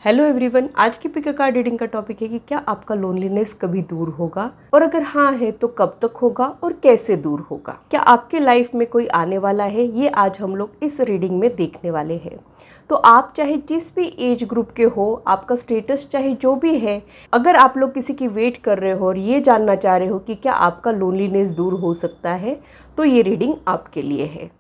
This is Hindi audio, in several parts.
हेलो एवरीवन, आज की पिक कार्ड रीडिंग का टॉपिक है कि क्या आपका लोनलीनेस कभी दूर होगा और अगर हाँ है तो कब तक होगा और कैसे दूर होगा। क्या आपके लाइफ में कोई आने वाला है, ये आज हम लोग इस रीडिंग में देखने वाले हैं। तो आप चाहे जिस भी एज ग्रुप के हो, आपका स्टेटस चाहे जो भी है, अगर आप लोग किसी की वेट कर रहे हो और ये जानना चाह रहे हो कि क्या आपका लोनलीनेस दूर हो सकता है, तो ये रीडिंग आपके लिए है।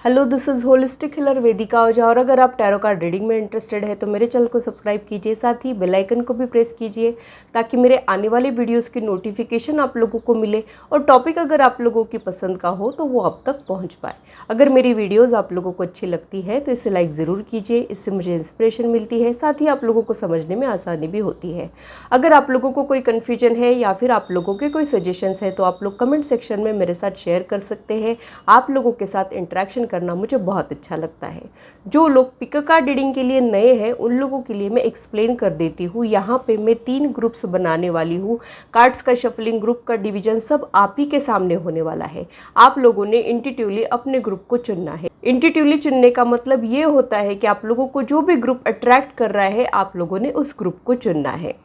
Hello, this is holistic healer Vedika Ojha. और अगर आप टैरो कार्ड रीडिंग में इंटरेस्टेड है तो मेरे चैनल को सब्सक्राइब कीजिए, साथ ही बेल आइकन को भी प्रेस कीजिए ताकि मेरे आने वाले वीडियोस की नोटिफिकेशन आप लोगों को मिले और टॉपिक अगर आप लोगों की पसंद का हो तो वो आप तक पहुंच पाए। अगर मेरी वीडियोस आप लोगों को अच्छी लगती है तो इसे लाइक ज़रूर कीजिए, इससे मुझे इंस्पिरेशन मिलती है, साथ ही आप लोगों को समझने में आसानी भी होती है। अगर आप लोगों को कोई कन्फ्यूजन है या फिर आप लोगों के कोई सजेशंस है तो आप लोग कमेंट सेक्शन में मेरे साथ शेयर कर सकते हैं। आप लोगों के साथ इंटरेक्शन करना मुझे बहुत अच्छा लगता है। जो लोग पिक कार्ड रीडिंग के लिए नए हैं उन लोगों के लिए मैं एक्सप्लेन कर देती हूँ। यहाँ पे मैं 3 ग्रुप्स बनाने वाली हूँ। कार्ड्स का शफलिंग, ग्रुप का डिवीजन सब आप ही के सामने होने वाला है। आप लोगों ने इंट्यूटिवली अपने ग्रुप को चुनना है। इंट्यूटिवली चुनने का मतलब ये होता है कि आप लोगों को जो भी ग्रुप अट्रैक्ट कर रहा है आप लोगों ने उस ग्रुप को चुनना है।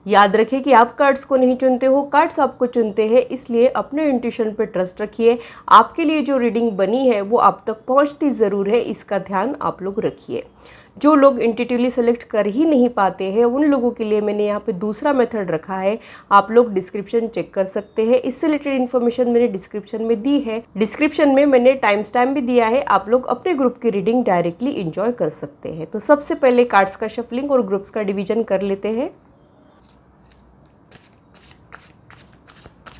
याद रखिए कि आप कार्ड्स को नहीं चुनते हो, कार्ड्स आपको चुनते हैं, इसलिए अपने इंट्यूशन पे ट्रस्ट रखिए। आपके लिए जो रीडिंग बनी है वो आप तक पहुंचती ज़रूर है, इसका ध्यान आप लोग रखिए। जो लोग इंट्यूटिवली सेलेक्ट कर ही नहीं पाते हैं उन लोगों के लिए मैंने यहाँ पे दूसरा मेथड रखा है। आप लोग डिस्क्रिप्शन चेक कर सकते हैं, इससे रिलेटेड इन्फॉर्मेशन मैंने डिस्क्रिप्शन में दी है। डिस्क्रिप्शन में मैंने टाइम स्टैम्प भी दिया है, आप लोग अपने ग्रुप की रीडिंग डायरेक्टली इंजॉय कर सकते हैं। तो सबसे पहले कार्ड्स का शफलिंग और ग्रुप्स का डिवीजन कर लेते हैं।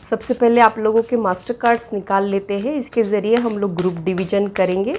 सबसे पहले आप लोगों के मास्टर कार्ड्स निकाल लेते हैं, इसके ज़रिए हम लोग ग्रुप डिवीजन करेंगे।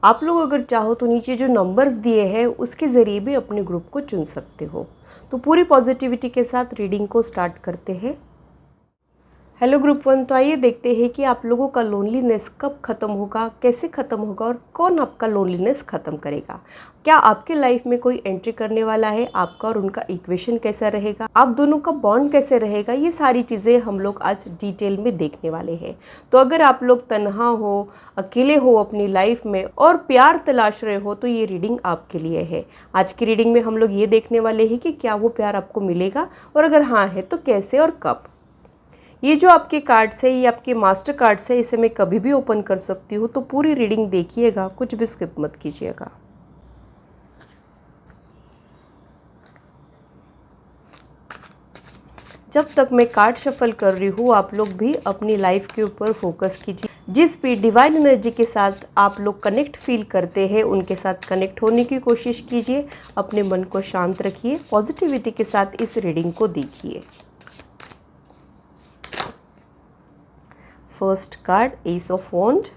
आप लोग अगर चाहो तो नीचे जो नंबर्स दिए हैं उसके ज़रिए भी अपने ग्रुप को चुन सकते हो। तो पूरी पॉजिटिविटी के साथ रीडिंग को स्टार्ट करते हैं। हेलो ग्रुप 1, तो आइए देखते हैं कि आप लोगों का लोनलीनेस कब ख़त्म होगा, कैसे ख़त्म होगा और कौन आपका लोनलीनेस ख़त्म करेगा। क्या आपके लाइफ में कोई एंट्री करने वाला है, आपका और उनका इक्वेशन कैसा रहेगा, आप दोनों का बॉन्ड कैसे रहेगा, ये सारी चीज़ें हम लोग आज डिटेल में देखने वाले हैं। तो अगर आप लोग तन्हा हो, अकेले हो अपनी लाइफ में और प्यार तलाश रहे हो तो ये रीडिंग आपके लिए है। आज की रीडिंग में हम लोग ये देखने वाले हैं कि क्या वो प्यार आपको मिलेगा और अगर हाँ है तो कैसे और कब। ये जो आपके कार्ड्स है ये आपके मास्टर कार्ड्स है, इसे मैं कभी भी ओपन कर सकती हूँ, तो पूरी रीडिंग देखिएगा, कुछ भी स्किप मत कीजिएगा। जब तक मैं कार्ड शफल कर रही हूँ आप लोग भी अपनी लाइफ के ऊपर फोकस कीजिए। जिस भी डिवाइन एनर्जी के साथ आप लोग कनेक्ट फील करते हैं उनके साथ कनेक्ट होने की कोशिश कीजिए। अपने मन को शांत रखिए, पॉजिटिविटी के साथ इस रीडिंग को देखिए। फर्स्ट कार्ड, एस ऑफ वॉन्ड।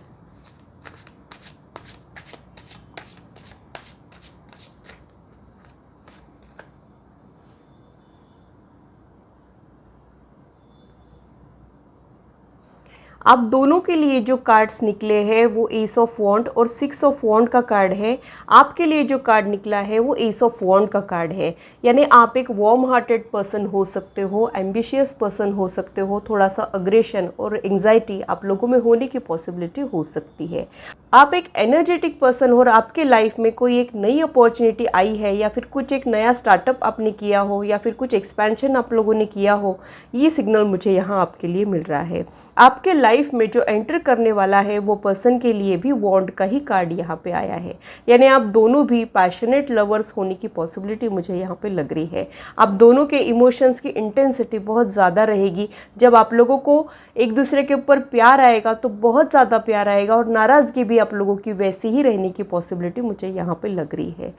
आप दोनों के लिए जो कार्ड्स निकले हैं वो एस ऑफ वॉन्ड और 6 ऑफ वॉन्ड का कार्ड है। आपके लिए जो कार्ड निकला है वो एस ऑफ वॉन्ड का कार्ड है। यानी आप एक वार्म हार्टेड पर्सन हो सकते हो, एम्बिशियस पर्सन हो सकते हो, थोड़ा सा अग्रेशन और एंग्जाइटी आप लोगों में होने की पॉसिबिलिटी हो सकती है। आप एक एनर्जेटिक पर्सन हो और आपके लाइफ में कोई एक नई अपॉर्चुनिटी आई है या फिर कुछ एक नया स्टार्टअप आपने किया हो या फिर कुछ एक्सपेंशन आप लोगों ने किया हो, ये सिग्नल मुझे यहाँ आपके लिए मिल रहा है। आपके लाइफ में जो एंटर करने वाला है वो पर्सन के लिए भी वॉन्ड का ही कार्ड यहाँ पे आया है। यानी आप दोनों भी पैशनेट लवर्स होने की पॉसिबिलिटी मुझे यहाँ पे लग रही है। आप दोनों के इमोशंस की इंटेंसिटी बहुत ज़्यादा रहेगी। जब आप लोगों को एक दूसरे के ऊपर प्यार आएगा तो बहुत ज़्यादा प्यार आएगा और नाराज़गी भी आप लोगों की वैसी ही रहने की पॉसिबिलिटी मुझे यहाँ पे लग रही है।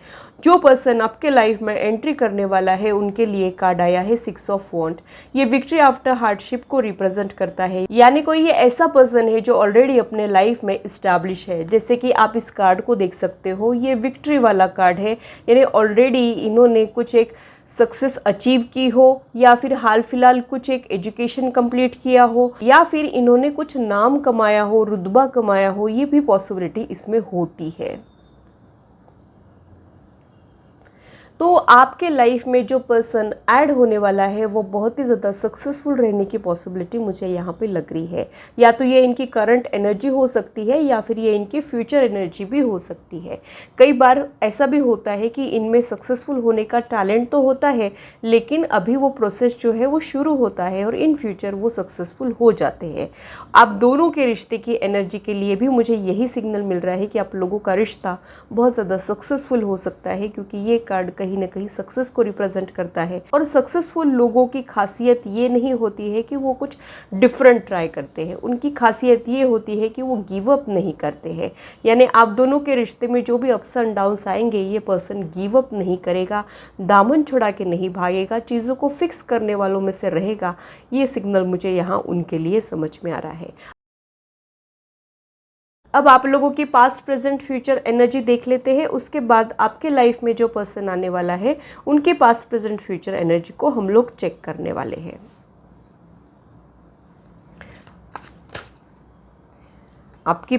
जो पर्सन आपके लाइफ में एंट्री करने वाला है उनके लिए कार्ड आया है 6 ऑफ वॉन्ड। ये विक्ट्री आफ्टर हार्डशिप को रिप्रेजेंट करता है। यानी कोई ये ऐसा पर्सन है जो ऑलरेडी अपने लाइफ में इस्टेब्लिश है। जैसे कि आप इस कार्ड को देख सकते हो, ये विक्ट्री वाला कार्ड है। यानी ऑलरेडी इन्होंने कुछ एक सक्सेस अचीव की हो या फिर हाल फिलहाल कुछ एक एजुकेशन कंप्लीट किया हो या फिर इन्होंने कुछ नाम कमाया हो, रुतबा कमाया हो, ये भी पॉसिबिलिटी इसमें होती है। तो आपके लाइफ में जो पर्सन ऐड होने वाला है वो बहुत ही ज़्यादा सक्सेसफुल रहने की पॉसिबिलिटी मुझे यहाँ पे लग रही है। या तो ये इनकी करंट एनर्जी हो सकती है या फिर ये इनकी फ्यूचर एनर्जी भी हो सकती है। कई बार ऐसा भी होता है कि इनमें सक्सेसफुल होने का टैलेंट तो होता है, लेकिन अभी वो प्रोसेस जो है वो शुरू होता है और इन फ्यूचर वो सक्सेसफुल हो जाते हैं। आप दोनों के रिश्ते की एनर्जी के लिए भी मुझे यही सिग्नल मिल रहा है कि आप लोगों का रिश्ता बहुत ज़्यादा सक्सेसफुल हो सकता है, क्योंकि ये कार्ड कहीं ना कहीं सक्सेस को रिप्रेजेंट करता है। और सक्सेसफुल लोगों की खासियत ये नहीं होती है कि वो कुछ डिफरेंट ट्राई करते हैं, उनकी खासियत ये होती है कि वो गिव अप नहीं करते हैं। यानी आप दोनों के रिश्ते में जो भी अप्स एंड डाउन्स आएंगे, ये पर्सन गिव अप नहीं करेगा, दामन छुड़ा के नहीं भागेगा, चीज़ों को फिक्स करने वालों में से रहेगा। ये सिग्नल मुझे यहाँ उनके लिए समझ में आ रहा है। अब आप लोगों की पास्ट प्रेजेंट फ्यूचर एनर्जी देख लेते हैं, उसके बाद आपके लाइफ में जो पर्सन आने वाला है उनके पास्ट प्रेजेंट फ्यूचर एनर्जी को हम लोग चेक करने वाले हैं। आपकी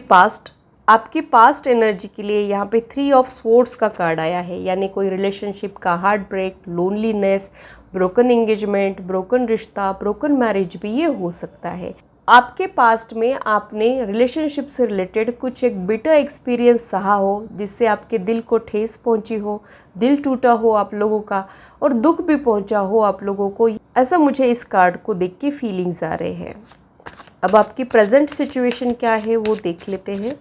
पास्ट एनर्जी के लिए यहाँ पे 3 ऑफ स्वॉर्ड्स का कार्ड आया है। यानी कोई रिलेशनशिप का heart break, loneliness, broken engagement, broken रिश्ता, ब्रोकन मैरिज भी ये हो सकता है। आपके पास्ट में आपने रिलेशनशिप से रिलेटेड कुछ एक बिटर एक्सपीरियंस सहा हो, जिससे आपके दिल को ठेस पहुंची हो, दिल टूटा हो आप लोगों का और दुख भी पहुंचा हो आप लोगों को। ऐसा मुझे इस कार्ड को देख के फीलिंग्स आ रहे हैं। अब आपकी प्रेजेंट सिचुएशन क्या है वो देख लेते हैं।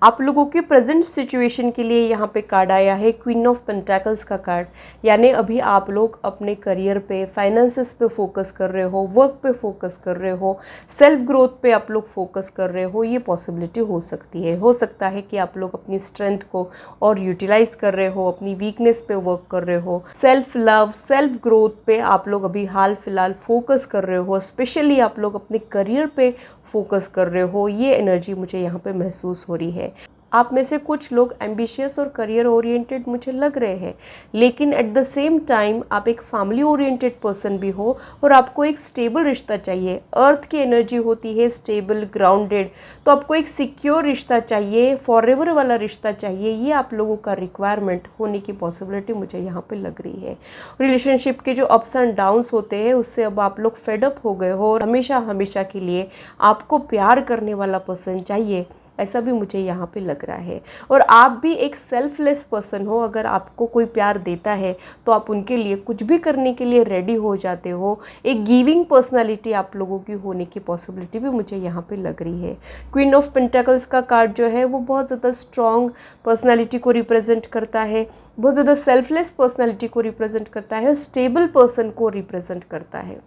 आप लोगों के प्रेजेंट सिचुएशन के लिए यहाँ पे कार्ड आया है क्वीन ऑफ पेंटाकल्स का कार्ड। यानी अभी आप लोग अपने करियर पे, फाइनेंसेस पे फोकस कर रहे हो, वर्क पे फोकस कर रहे हो, सेल्फ ग्रोथ पे आप लोग फोकस कर रहे हो। ये पॉसिबिलिटी हो सकती है। हो सकता है कि आप लोग अपनी स्ट्रेंथ को और यूटिलाइज कर रहे हो, अपनी वीकनेस पे वर्क कर रहे हो, सेल्फ लव, सेल्फ ग्रोथ पे आप लोग अभी हाल फिलहाल फोकस कर रहे हो। स्पेशली आप लोग अपने करियर पे फोकस कर रहे हो। ये एनर्जी मुझे यहाँ पे महसूस हो रही है। आप में से कुछ लोग एम्बिशियस और करियर ओरिएंटेड मुझे लग रहे हैं, लेकिन एट द सेम टाइम आप एक फैमिली ओरिएंटेड पर्सन भी हो और आपको एक स्टेबल रिश्ता चाहिए। अर्थ की एनर्जी होती है स्टेबल, ग्राउंडेड, तो आपको एक सिक्योर रिश्ता चाहिए, फॉरएवर वाला रिश्ता चाहिए। ये आप लोगों का रिक्वायरमेंट होने की पॉसिबिलिटी मुझे यहाँ पे लग रही है। रिलेशनशिप के जो अप्स एंड डाउन्स होते हैं उससे अब आप लोग फेडअप हो गए हो और हमेशा हमेशा के लिए आपको प्यार करने वाला पर्सन चाहिए, ऐसा भी मुझे यहाँ पे लग रहा है। और आप भी एक सेल्फलेस पर्सन हो। अगर आपको कोई प्यार देता है तो आप उनके लिए कुछ भी करने के लिए रेडी हो जाते हो। एक गिविंग पर्सनालिटी आप लोगों की होने की पॉसिबिलिटी भी मुझे यहाँ पे लग रही है। क्वीन ऑफ पेंटाकल्स का कार्ड जो है वो बहुत ज़्यादा स्ट्रॉन्ग पर्सनालिटी को रिप्रेजेंट करता है, बहुत ज़्यादा सेल्फलेस पर्सनालिटी को रिप्रेजेंट करता है, स्टेबल पर्सन को रिप्रेजेंट करता है।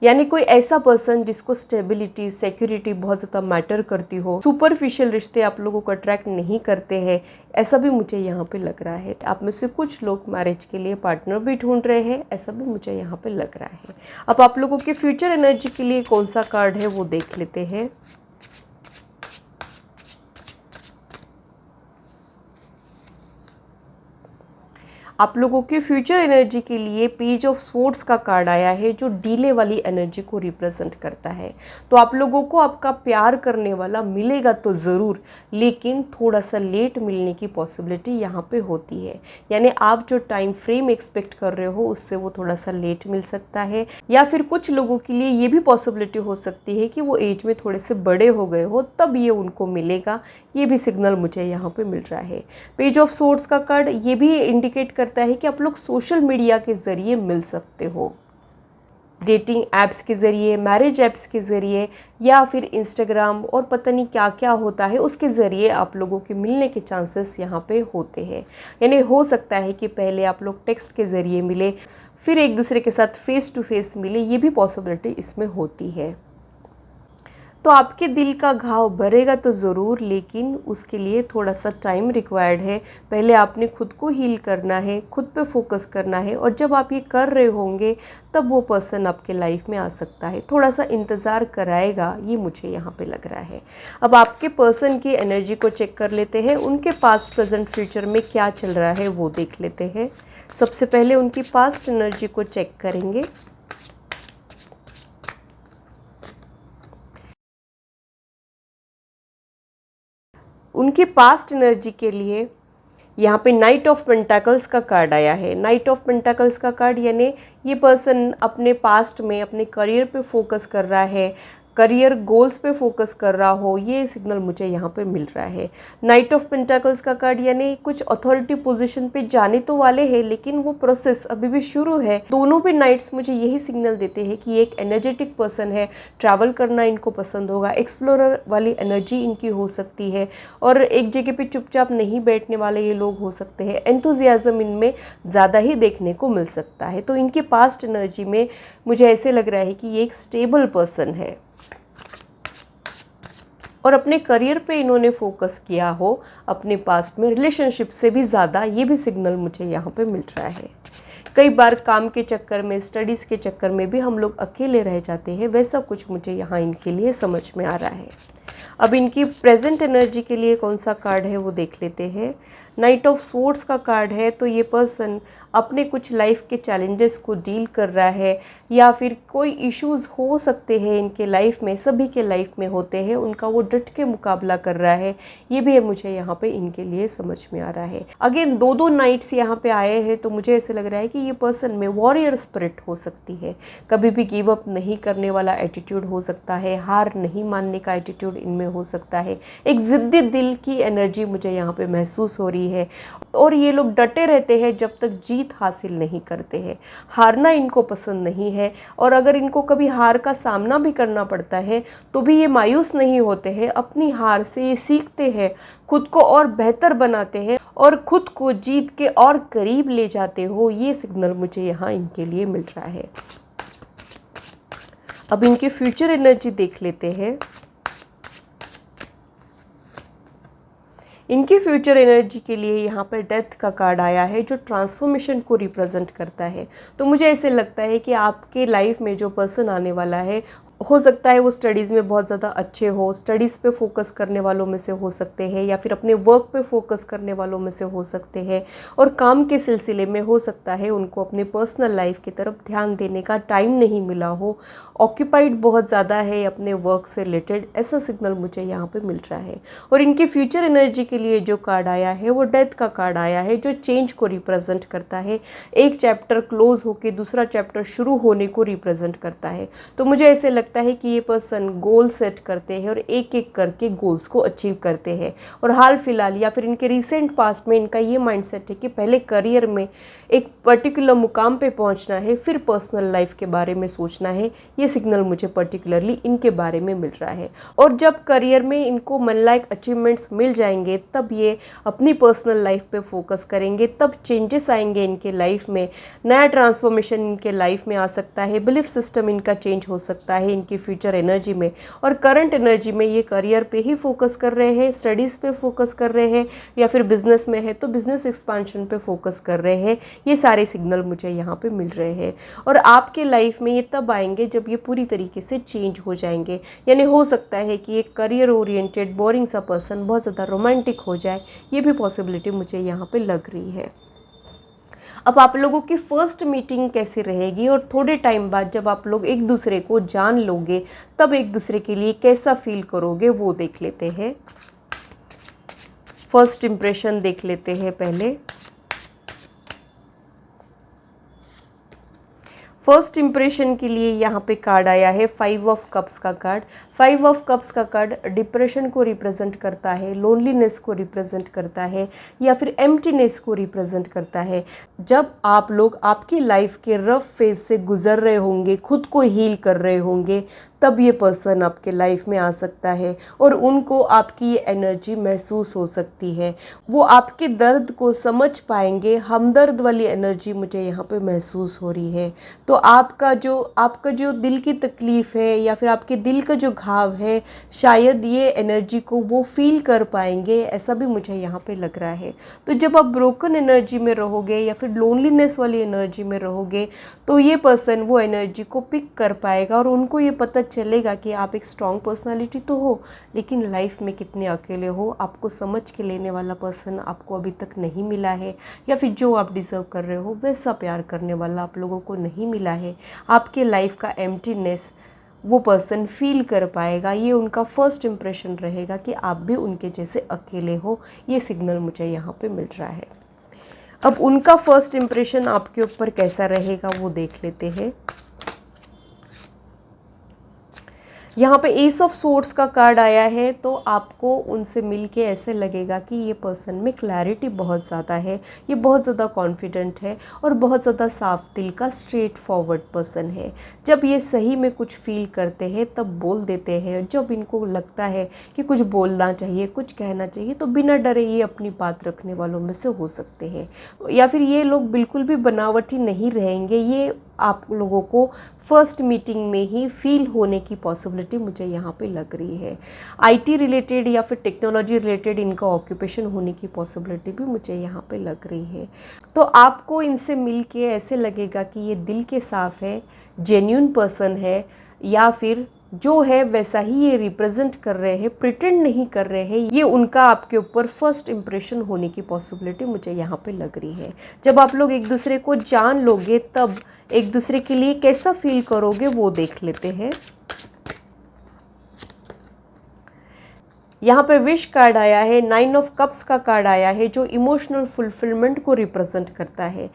यानी कोई ऐसा पर्सन जिसको स्टेबिलिटी, सिक्योरिटी बहुत ज़्यादा मैटर करती हो। सुपरफिशियल रिश्ते आप लोगों को अट्रैक्ट नहीं करते हैं, ऐसा भी मुझे यहाँ पे लग रहा है। आप में से कुछ लोग मैरिज के लिए पार्टनर भी ढूंढ रहे हैं, ऐसा भी मुझे यहाँ पे लग रहा है। अब आप लोगों के फ्यूचर एनर्जी के लिए कौन सा कार्ड है वो देख लेते हैं। आप लोगों के फ्यूचर एनर्जी के लिए पेज ऑफ स्वॉर्ड्स का कार्ड आया है, जो डीले वाली एनर्जी को रिप्रेजेंट करता है। तो आप लोगों को आपका प्यार करने वाला मिलेगा तो ज़रूर, लेकिन थोड़ा सा लेट मिलने की पॉसिबिलिटी यहाँ पे होती है। यानी आप जो टाइम फ्रेम एक्सपेक्ट कर रहे हो उससे वो थोड़ा सा लेट मिल सकता है, या फिर कुछ लोगों के लिए ये भी पॉसिबिलिटी हो सकती है कि वो एज में थोड़े से बड़े हो गए हो, तब ये उनको मिलेगा। ये भी सिग्नल मुझे यहाँ पे मिल रहा है। पेज ऑफ स्वॉर्ड्स का कार्ड ये भी इंडिकेट करता है कि आप लोग सोशल मीडिया के ज़रिए मिल सकते हो, डेटिंग ऐप्स के ज़रिए, मैरिज ऐप्स के ज़रिए, या फिर इंस्टाग्राम और पता नहीं क्या क्या होता है उसके ज़रिए आप लोगों के मिलने के चांसेस यहाँ पे होते हैं। यानी हो सकता है कि पहले आप लोग टेक्स्ट के ज़रिए मिले, फिर एक दूसरे के साथ फेस टू फेस मिले, ये भी पॉसिबिलिटी इसमें होती है। तो आपके दिल का घाव भरेगा तो ज़रूर, लेकिन उसके लिए थोड़ा सा टाइम रिक्वायर्ड है। पहले आपने खुद को हील करना है, खुद पे फोकस करना है, और जब आप ये कर रहे होंगे तब वो पर्सन आपके लाइफ में आ सकता है। थोड़ा सा इंतज़ार कराएगा, ये मुझे यहाँ पे लग रहा है। अब आपके पर्सन की एनर्जी को चेक कर लेते हैं, उनके पास्ट प्रेजेंट फ्यूचर में क्या चल रहा है वो देख लेते हैं। सबसे पहले उनकी पास्ट एनर्जी को चेक करेंगे। उनकी पास्ट एनर्जी के लिए यहाँ पे नाइट ऑफ पेंटाकल्स का कार्ड आया है। नाइट ऑफ पेंटाकल्स का कार्ड यानी ये पर्सन अपने पास्ट में अपने करियर पे फोकस कर रहा है, करियर गोल्स पे फोकस कर रहा हो, ये सिग्नल मुझे यहाँ पे मिल रहा है। नाइट ऑफ पेंटाकल्स का कार्ड यानी कुछ अथॉरिटी पोजीशन पे जाने तो वाले हैं, लेकिन वो प्रोसेस अभी भी शुरू है। दोनों पे नाइट्स मुझे यही सिग्नल देते हैं कि ये एक एनर्जेटिक पर्सन है, ट्रैवल करना इनको पसंद होगा, एक्सप्लोरर वाली एनर्जी इनकी हो सकती है, और एक जगह पे चुपचाप नहीं बैठने वाले ये लोग हो सकते हैं। एंथुजियाज्म इनमें ज़्यादा ही देखने को मिल सकता है। तो इनके पास्ट एनर्जी में मुझे ऐसे लग रहा है कि ये एक स्टेबल पर्सन है, और अपने करियर पे इन्होंने फोकस किया हो अपने पास्ट में, रिलेशनशिप से भी ज़्यादा, ये भी सिग्नल मुझे यहाँ पे मिल रहा है। कई बार काम के चक्कर में, स्टडीज़ के चक्कर में भी हम लोग अकेले रह जाते हैं, वैसा कुछ मुझे यहाँ इनके लिए समझ में आ रहा है। अब इनकी प्रेजेंट एनर्जी के लिए कौन सा कार्ड है वो देख लेते हैं। नाइट ऑफ स्वॉर्ड्स का कार्ड है, तो ये पर्सन अपने कुछ लाइफ के चैलेंजेस को डील कर रहा है, या फिर कोई इश्यूज़ हो सकते हैं इनके लाइफ में, सभी के लाइफ में होते हैं, उनका वो डट के मुकाबला कर रहा है। ये भी मुझे यहाँ पे इनके लिए समझ में आ रहा है। अगेन दो नाइट्स यहाँ पे आए हैं, तो मुझे ऐसे लग रहा है कि ये पर्सन में वॉरियर स्पिरिट हो सकती है, कभी भी गिव अप नहीं करने वाला एटीट्यूड हो सकता है, हार नहीं मानने का एटीट्यूड इनमें हो सकता है, एक ज़िद्दी दिल की एनर्जी मुझे यहाँ पे महसूस हो रही है, और ये लोग डटे रहते हैं जब तक जीत हासिल नहीं करते हैं। हारना इनको पसंद नहीं है, और अगर इनको कभी हार का सामना भी करना पड़ता है तो भी ये मायूस नहीं होते हैं। अपनी हार से ये सीखते हैं, खुद को और बेहतर बनाते हैं, और खुद को जीत के और करीब ले जाते हो। ये सिग्नल मुझे यहाँ इनके लिए मिल रहा है। अब इनकी फ्यूचर एनर्जी देख लेते हैं। इनकी फ्यूचर एनर्जी के लिए यहाँ पर डेथ का कार्ड आया है, जो ट्रांसफॉर्मेशन को रिप्रेजेंट करता है। तो मुझे ऐसे लगता है कि आपके लाइफ में जो पर्सन आने वाला है, हो सकता है वो स्टडीज़ में बहुत ज़्यादा अच्छे हो, स्टडीज़ पे फोकस करने वालों में से हो सकते हैं, या फिर अपने वर्क पे फोकस करने वालों में से हो सकते हैं, और काम के सिलसिले में हो सकता है उनको अपने पर्सनल लाइफ की तरफ ध्यान देने का टाइम नहीं मिला हो, ऑक्यूपाइड बहुत ज़्यादा है अपने वर्क से रिलेटेड, ऐसा सिग्नल मुझे यहाँ पे मिल रहा है। और इनकी फ्यूचर एनर्जी के लिए जो कार्ड आया है वो डेथ का कार्ड आया है, जो चेंज को रिप्रेजेंट करता है। एक चैप्टर क्लोज होकर दूसरा चैप्टर शुरू होने को रिप्रेजेंट करता है। तो मुझे ऐसे लगता है कि ये पर्सन गोल सेट करते हैं और एक एक करके गोल्स को अचीव करते हैं, और हाल फिलहाल या फिर इनके रिसेंट पास्ट में इनका ये माइंडसेट है कि पहले करियर में एक पर्टिकुलर मुकाम पे पहुंचना है, फिर पर्सनल लाइफ के बारे में सोचना है। ये सिग्नल मुझे पर्टिकुलरली इनके बारे में मिल रहा है। और जब करियर में इनको मन लाइक अचीवमेंट्स मिल जाएंगे, तब ये अपनी पर्सनल लाइफ पे फोकस करेंगे, तब चेंजेस आएंगे इनके लाइफ में, नया ट्रांसफॉर्मेशन इनके लाइफ में आ सकता है, बिलीफ सिस्टम इनका चेंज हो सकता है इनकी फ्यूचर एनर्जी में। और करंट एनर्जी में ये करियर पे ही फोकस कर रहे हैं, स्टडीज़ पे फोकस कर रहे हैं, या फिर बिजनेस में है तो बिजनेस एक्सपांशन पे फोकस कर रहे हैं। ये सारे सिग्नल मुझे यहाँ पे मिल रहे हैं। और आपके लाइफ में ये तब आएंगे जब ये पूरी तरीके से चेंज हो जाएंगे। यानी हो सकता है कि एक करियर ओरिएंटेड बोरिंग सा पर्सन बहुत ज़्यादा रोमांटिक हो जाए, ये भी पॉसिबिलिटी मुझे यहाँ पे लग रही है। अब आप लोगों की फर्स्ट मीटिंग कैसी रहेगी और थोड़े टाइम बाद जब आप लोग एक दूसरे को जान लोगे तब एक दूसरे के लिए कैसा फील करोगे वो देख लेते हैं। फर्स्ट इम्प्रेशन देख लेते हैं पहले। फर्स्ट इम्प्रेशन के लिए यहाँ पे कार्ड आया है 5 ऑफ कप्स का कार्ड। 5 ऑफ कप्स का कार्ड डिप्रेशन को रिप्रेजेंट करता है, लोनलीनेस को रिप्रेजेंट करता है या फिर एम्प्टीनेस को रिप्रेजेंट करता है। जब आप लोग आपकी लाइफ के रफ फेज से गुजर रहे होंगे, खुद को हील कर रहे होंगे, तब ये पर्सन आपके लाइफ में आ सकता है और उनको आपकी ये एनर्जी महसूस हो सकती है। वो आपके दर्द को समझ पाएंगे, हमदर्द वाली एनर्जी मुझे यहाँ पे महसूस हो रही है। तो आपका जो दिल की तकलीफ़ है या फिर आपके दिल का जो घाव है, शायद ये एनर्जी को वो फील कर पाएंगे, ऐसा भी मुझे यहाँ पे लग रहा है। तो जब आप ब्रोकन एनर्जी में रहोगे या फिर लोनलीनेस वाली एनर्जी में रहोगे तो ये पर्सन वो एनर्जी को पिक कर पाएगा और उनको ये पता चलेगा कि आप एक स्ट्रॉन्ग पर्सनालिटी तो हो, लेकिन लाइफ में कितने अकेले हो। आपको समझ के लेने वाला पर्सन आपको अभी तक नहीं मिला है या फिर जो आप डिज़र्व कर रहे हो वैसा प्यार करने वाला आप लोगों को नहीं मिला है। आपके लाइफ का एम्प्टीनेस वो पर्सन फील कर पाएगा। ये उनका फर्स्ट इम्प्रेशन रहेगा कि आप भी उनके जैसे अकेले हो। ये सिग्नल मुझे यहाँ पे मिल रहा है। अब उनका फर्स्ट इम्प्रेशन आपके ऊपर कैसा रहेगा वो देख लेते हैं। यहाँ पे एस ऑफ सोर्ड्स का कार्ड आया है, तो आपको उनसे मिलके ऐसे लगेगा कि ये पर्सन में क्लैरिटी बहुत ज़्यादा है, ये बहुत ज़्यादा कॉन्फिडेंट है और बहुत ज़्यादा साफ दिल का स्ट्रेट फॉरवर्ड पर्सन है। जब ये सही में कुछ फील करते हैं तब बोल देते हैं। जब इनको लगता है कि कुछ बोलना चाहिए, कुछ कहना चाहिए, तो बिना डरे ये अपनी बात रखने वालों में से हो सकते हैं। या फिर ये लोग बिल्कुल भी बनावटी नहीं रहेंगे। ये आप लोगों को फर्स्ट मीटिंग में ही फील होने की पॉसिबिलिटी मुझे यहाँ पे लग रही है। आईटी रिलेटेड या फिर टेक्नोलॉजी रिलेटेड इनका ऑक्यूपेशन होने की पॉसिबिलिटी भी मुझे यहाँ पे लग रही है। तो आपको इनसे मिल के ऐसे लगेगा कि ये दिल के साफ़ है, जेन्युइन पर्सन है, या फिर जो है वैसा ही ये रिप्रेजेंट कर रहे हैं, प्रिटेंड नहीं कर रहे हैं। ये उनका आपके ऊपर फर्स्ट इम्प्रेशन होने की पॉसिबिलिटी मुझे यहाँ पे लग रही है। जब आप लोग एक दूसरे को जान लोगे तब एक दूसरे के लिए कैसा फील करोगे वो देख लेते हैं। यहाँ पे विश कार्ड आया है, 9 ऑफ कप्स का कार्ड आया है जो इमोशनल फुलफिलमेंट को रिप्रेजेंट करता है।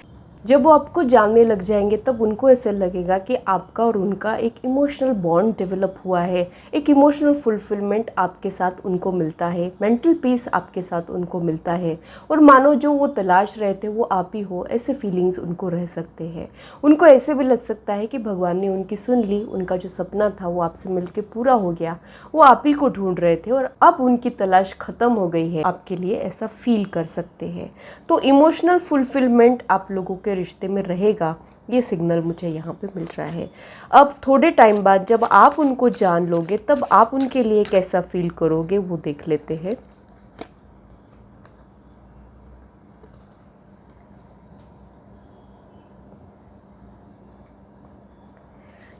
जब वो आपको जानने लग जाएंगे तब उनको ऐसे लगेगा कि आपका और उनका एक इमोशनल बॉन्ड डेवलप हुआ है, एक इमोशनल फुलफिलमेंट आपके साथ उनको मिलता है, मेंटल पीस आपके साथ उनको मिलता है और मानो जो वो तलाश रहे थे वो आप ही हो, ऐसे फीलिंग्स उनको रह सकते हैं। उनको ऐसे भी लग सकता है कि भगवान ने उनकी सुन ली, उनका जो सपना था वो आपसे मिलके पूरा हो गया, वो आप ही को ढूंढ रहे थे और अब उनकी तलाश खत्म हो गई है। आपके लिए ऐसा फील कर सकते हैं। तो इमोशनल फुलफिलमेंट आप लोगों के रिश्ते में रहेगा, ये सिग्नल मुझे यहाँ पे मिल रहा है। अब थोड़े टाइम बाद जब आप उनको जान लोगे तब आप उनके लिए कैसा फील करोगे वो देख लेते हैं।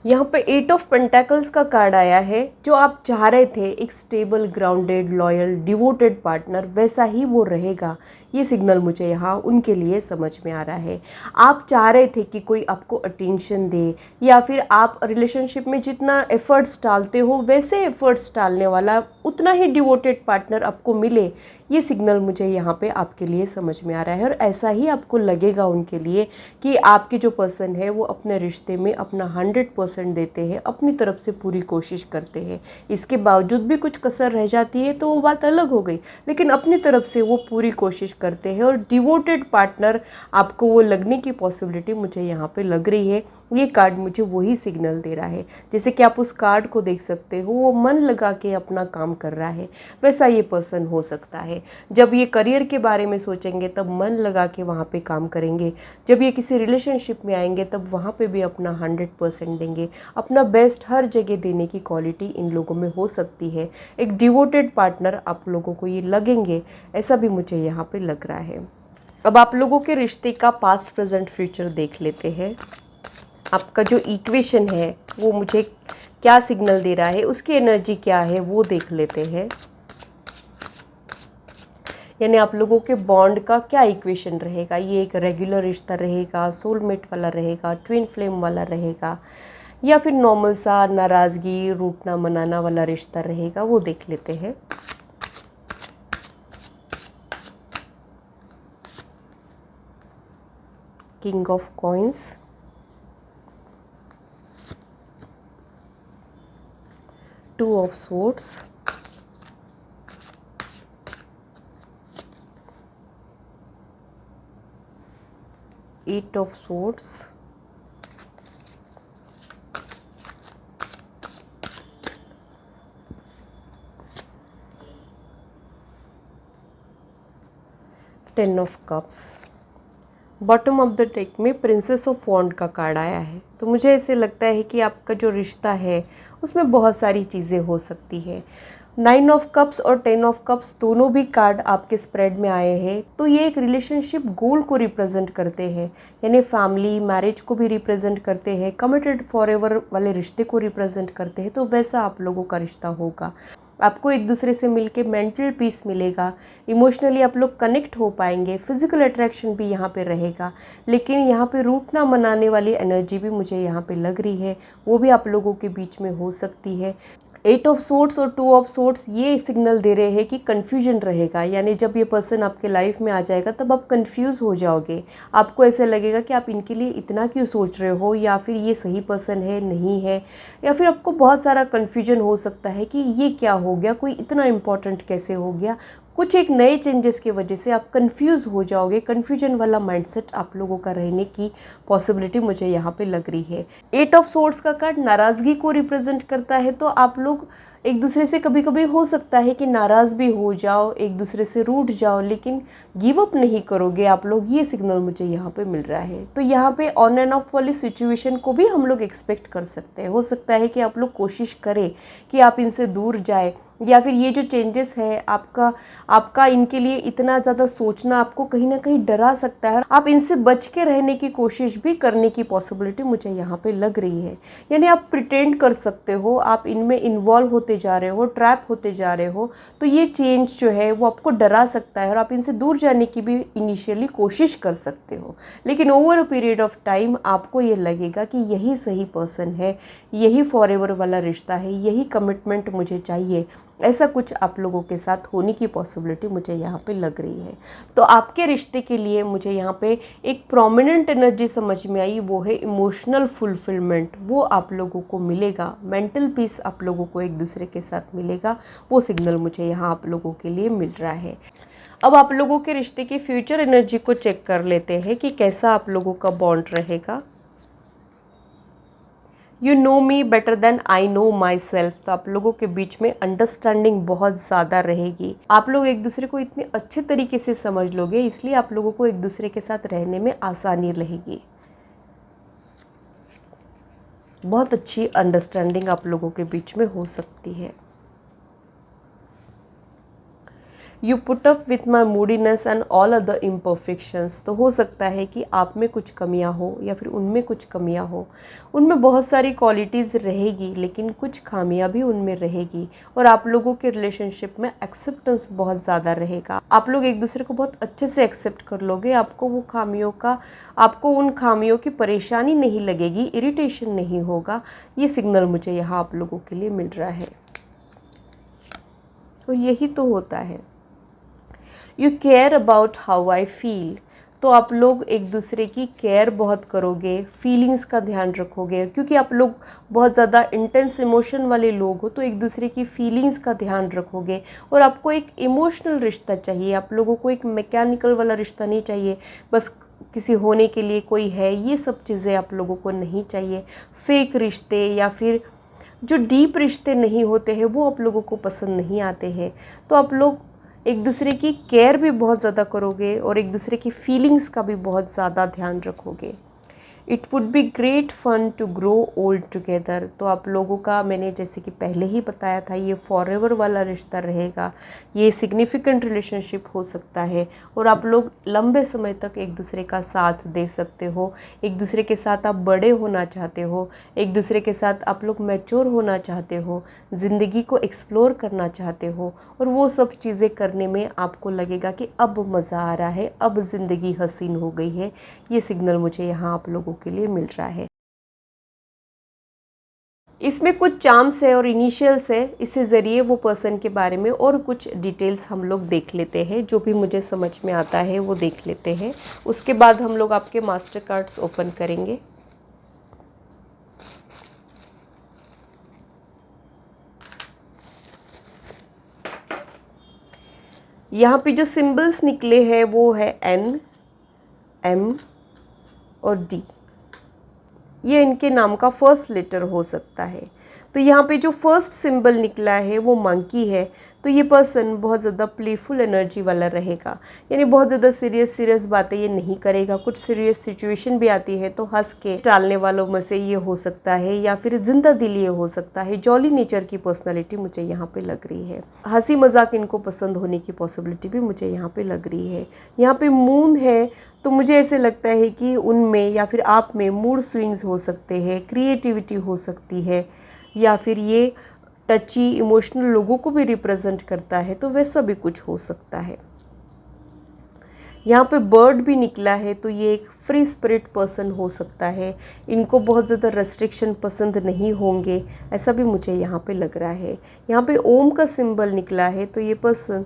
यहाँ पे 8 ऑफ पेंटाकल्स का कार्ड आया है। जो आप चाह रहे थे एक stable, grounded, loyal, devoted partner, वैसा ही वो रहेगा। ये सिग्नल मुझे यहाँ उनके लिए समझ में आ रहा है। आप चाह रहे थे कि कोई आपको अटेंशन दे या फिर आप रिलेशनशिप में जितना एफर्ट्स डालते हो वैसे एफर्ट्स डालने वाला उतना ही डिवोटेड पार्टनर आपको मिले। ये सिग्नल मुझे यहाँ पे आपके लिए समझ में आ रहा है और ऐसा ही आपको लगेगा उनके लिए कि आपके जो पर्सन है वो अपने रिश्ते में अपना 100% देते हैं, अपनी तरफ से पूरी कोशिश करते हैं। इसके बावजूद भी कुछ कसर रह जाती है तो वो बात अलग हो गई, लेकिन अपनी तरफ से वो पूरी कोशिश करते हैं और डिवोटेड पार्टनर आपको वो लगने की पॉसिबिलिटी मुझे यहाँ पे लग रही है। ये कार्ड मुझे वही सिग्नल दे रहा है। जैसे कि आप उस कार्ड को देख सकते हो, वो मन लगा के अपना काम कर रहा है, वैसा ये पर्सन हो सकता है। जब ये करियर के बारे में सोचेंगे तब मन लगा के वहाँ पे काम करेंगे। जब ये किसी रिलेशनशिप में आएंगे तब वहाँ पे भी अपना 100% देंगे, अपना बेस्ट हर जगह देने की क्वालिटी इन लोगों में हो सकती है। एक डिवोटेड पार्टनर आप लोगों को ये लगेंगे, ऐसा भी मुझे यहाँ पे लग रहा है। अब आप लोगों के रिश्ते का पास्ट, प्रेजेंट, फ्यूचर देख लेते हैं। आपका जो इक्वेशन है वो मुझे क्या सिग्नल दे रहा है, उसकी एनर्जी क्या है वो देख लेते हैं। यानी आप लोगों के बॉन्ड का क्या इक्वेशन रहेगा, ये एक रेगुलर रिश्ता रहेगा, सोलमेट वाला रहेगा, ट्विन फ्लेम वाला रहेगा, या फिर नॉर्मल सा नाराज़गी रूठना मनाना वाला रिश्ता रहेगा, वो देख लेते हैं। King of coins, two of swords, eight of swords, ten of cups. Bottom of the deck में प्रिंसेस ऑफ वॉन्ड का कार्ड आया है। तो मुझे ऐसे लगता है कि आपका जो रिश्ता है उसमें बहुत सारी चीज़ें हो सकती है। नाइन ऑफ कप्स और टेन ऑफ कप्स दोनों भी कार्ड आपके स्प्रेड में आए हैं, तो ये एक रिलेशनशिप गोल को रिप्रेजेंट करते हैं, यानी फैमिली मैरिज को भी रिप्रेजेंट करते हैं, कमिटेड फॉरएवर वाले रिश्ते को रिप्रेजेंट करते हैं। तो वैसा आप लोगों का रिश्ता होगा। आपको एक दूसरे से मिलके मेंटल पीस मिलेगा, इमोशनली आप लोग कनेक्ट हो पाएंगे, फिजिकल अट्रैक्शन भी यहाँ पे रहेगा। लेकिन यहाँ पे रूठना मनाने वाली एनर्जी भी मुझे यहाँ पे लग रही है, वो भी आप लोगों के बीच में हो सकती है। एट ऑफ सोर्ड्स और टू ऑफ सोर्ड्स ये सिग्नल दे रहे हैं कि कन्फ्यूजन रहेगा, यानी जब ये पर्सन आपके लाइफ में आ जाएगा तब आप कंफ्यूज हो जाओगे। आपको ऐसे लगेगा कि आप इनके लिए इतना क्यों सोच रहे हो, या फिर ये सही पर्सन है नहीं है, या फिर आपको बहुत सारा कन्फ्यूजन हो सकता है कि ये क्या हो गया, कोई इतना इम्पोर्टेंट कैसे हो गया। कुछ एक नए चेंजेस की वजह से आप कंफ्यूज हो जाओगे। कन्फ्यूजन वाला माइंडसेट आप लोगों का रहने की पॉसिबिलिटी मुझे यहाँ पे लग रही है। एट ऑफ सोर्ड्स का कार्ड नाराज़गी को रिप्रेजेंट करता है, तो आप लोग एक दूसरे से कभी कभी हो सकता है कि नाराज़ भी हो जाओ, एक दूसरे से रूठ जाओ, लेकिन गिव अप नहीं करोगे आप लोग, ये सिग्नल मुझे यहाँ पे मिल रहा है। तो यहाँ पे ऑन एंड ऑफ वाली सिचुएशन को भी हम लोग एक्सपेक्ट कर सकते हैं। हो सकता है कि आप लोग कोशिश करें कि आप इनसे दूर जाए, या फिर ये जो चेंजेस है आपका इनके लिए इतना ज़्यादा सोचना आपको कहीं ना कहीं डरा सकता है। आप इनसे बच के रहने की कोशिश भी करने की पॉसिबिलिटी मुझे यहाँ पे लग रही है। यानी आप प्रिटेंड कर सकते हो, आप इनमें इन्वॉल्व होते जा रहे हो, ट्रैप होते जा रहे हो, तो ये चेंज जो है वो आपको डरा सकता है और आप इनसे दूर जाने की भी इनिशियली कोशिश कर सकते हो। लेकिन over a period of time आपको ये लगेगा कि यही सही पर्सन है, यही फॉरएवर वाला रिश्ता है, यही कमिटमेंट मुझे चाहिए। ऐसा कुछ आप लोगों के साथ होने की पॉसिबिलिटी मुझे यहाँ पे लग रही है। तो आपके रिश्ते के लिए मुझे यहाँ पे एक प्रोमिनेंट एनर्जी समझ में आई, वो है इमोशनल फुलफिलमेंट। वो आप लोगों को मिलेगा, मेंटल पीस आप लोगों को एक दूसरे के साथ मिलेगा, वो सिग्नल मुझे यहाँ आप लोगों के लिए मिल रहा है। अब आप लोगों के रिश्ते की फ्यूचर एनर्जी को चेक कर लेते हैं कि कैसा आप लोगों का बॉन्ड रहेगा। You know me better than I know myself. तो आप लोगों के बीच में अंडरस्टैंडिंग बहुत ज़्यादा रहेगी। आप लोग एक दूसरे को इतने अच्छे तरीके से समझ लोगे, इसलिए आप लोगों को एक दूसरे के साथ रहने में आसानी रहेगी। बहुत अच्छी अंडरस्टैंडिंग आप लोगों के बीच में हो सकती है। You put up with my मूडीनेस and all other imperfections. तो हो सकता है कि आप में कुछ कमियां हो या फिर उनमें कुछ कमियां हो। उनमें बहुत सारी क्वालिटीज़ रहेगी, लेकिन कुछ खामियां भी उनमें रहेगी। और आप लोगों के रिलेशनशिप में एक्सेप्टेंस बहुत ज़्यादा रहेगा। आप लोग एक दूसरे को बहुत अच्छे से एक्सेप्ट कर लोगे। आपको उन खामियों की परेशानी नहीं लगेगी, इरिटेशन नहीं होगा। ये सिग्नल मुझे यहाँ आप लोगों के लिए मिल रहा है। तो यही तो होता है। You care about how I feel. तो आप लोग एक दूसरे की केयर बहुत करोगे, फीलिंग्स का ध्यान रखोगे, क्योंकि आप लोग बहुत ज़्यादा इंटेंस इमोशन वाले लोग हो, तो एक दूसरे की फीलिंग्स का ध्यान रखोगे। और आपको एक इमोशनल रिश्ता चाहिए, आप लोगों को एक मैकेनिकल वाला रिश्ता नहीं चाहिए, बस किसी होने के लिए कोई है, ये सब चीज़ें आप लोगों को नहीं चाहिए। फेक रिश्ते या फिर जो डीप रिश्ते नहीं होते हैं वो आप लोगों को पसंद नहीं आते हैं। तो आप लोग एक दूसरे की केयर भी बहुत ज़्यादा करोगे और एक दूसरे की फीलिंग्स का भी बहुत ज़्यादा ध्यान रखोगे। It would be great fun to grow old together. तो आप लोगों का मैंने जैसे कि पहले ही बताया था, ये फॉरएवर वाला रिश्ता रहेगा, ये सिग्निफिकेंट रिलेशनशिप हो सकता है और आप लोग लंबे समय तक एक दूसरे का साथ दे सकते हो। एक दूसरे के साथ आप बड़े होना चाहते हो, एक दूसरे के साथ आप लोग मैच्योर होना चाहते हो, ज़िंदगी को एक्सप्लोर करना चाहते हो और वो सब चीज़ें करने में आपको लगेगा कि अब मज़ा आ रहा है, अब ज़िंदगी हसीन हो गई है। ये सिग्नल मुझे यहाँ आप लोगों के लिए मिल रहा है। इसमें कुछ चार्म्स है और इनिशियल्स है, इससे ज़रिए वो पर्सन के बारे में और कुछ डिटेल्स हम लोग देख लेते हैं। जो भी मुझे समझ में आता है वो देख लेते हैं। उसके बाद हम लोग आपके मास्टर कार्ड्स ओपन करेंगे। यहाँ पे जो सिंबल्स निकले हैं वो है N, M और D। ये इनके नाम का फर्स्ट लेटर हो सकता है। तो यहाँ पे जो फर्स्ट सिंबल निकला है वो मंकी है। तो ये पर्सन बहुत ज़्यादा प्लेफुल एनर्जी वाला रहेगा, यानी बहुत ज़्यादा सीरियस बातें ये नहीं करेगा। कुछ सीरियस सिचुएशन भी आती है तो हंस के टालने वालों में से ये हो सकता है, या फिर जिंदा दिली ये हो सकता है। जॉली नेचर की पर्सनालिटी मुझे यहाँ पे लग रही है। हंसी मजाक इनको पसंद होने की पॉसिबिलिटी भी मुझे यहाँ पे लग रही है। यहाँ पे मून है तो मुझे ऐसे लगता है कि उनमें या फिर आप में मूड स्विंग्स हो सकते हैं, क्रिएटिविटी हो सकती है, या फिर ये टची इमोशनल लोगों को भी रिप्रेजेंट करता है, तो वैसा भी कुछ हो सकता है। यहाँ पे बर्ड भी निकला है तो ये एक फ्री स्पिरिट पर्सन हो सकता है। इनको बहुत ज़्यादा रेस्ट्रिक्शन पसंद नहीं होंगे, ऐसा भी मुझे यहाँ पे लग रहा है। यहाँ पे ओम का सिंबल निकला है तो ये पर्सन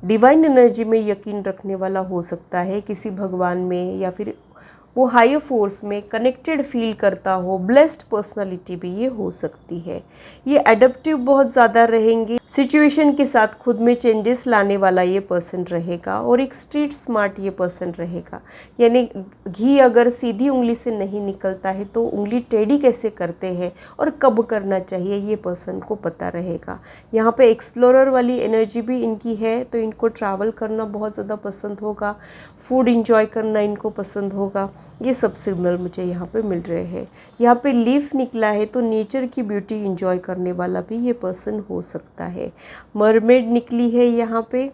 डिवाइन एनर्जी में यकीन रखने वाला हो सकता है, किसी भगवान में, या फिर वो हायर फोर्स में कनेक्टेड फील करता हो। ब्लेस्ड पर्सनालिटी भी ये हो सकती है। ये एडप्टिव बहुत ज़्यादा रहेंगे, सिचुएशन के साथ खुद में चेंजेस लाने वाला ये पर्सन रहेगा और एक स्ट्रीट स्मार्ट ये पर्सन रहेगा। यानी घी अगर सीधी उंगली से नहीं निकलता है तो उंगली टेढ़ी कैसे करते हैं और कब करना चाहिए ये पर्सन को पता रहेगा। यहाँ पे एक्सप्लोरर वाली एनर्जी भी इनकी है तो इनको ट्रैवल करना बहुत ज़्यादा पसंद होगा, फूड इंजॉय करना इनको पसंद होगा। ये सब सिग्नल मुझे यहाँ पे मिल रहे हैं। यहाँ पे लीफ निकला है तो नेचर की ब्यूटी इंजॉय करने वाला भी ये पर्सन हो सकता है। मरमेड निकली है यहाँ पे,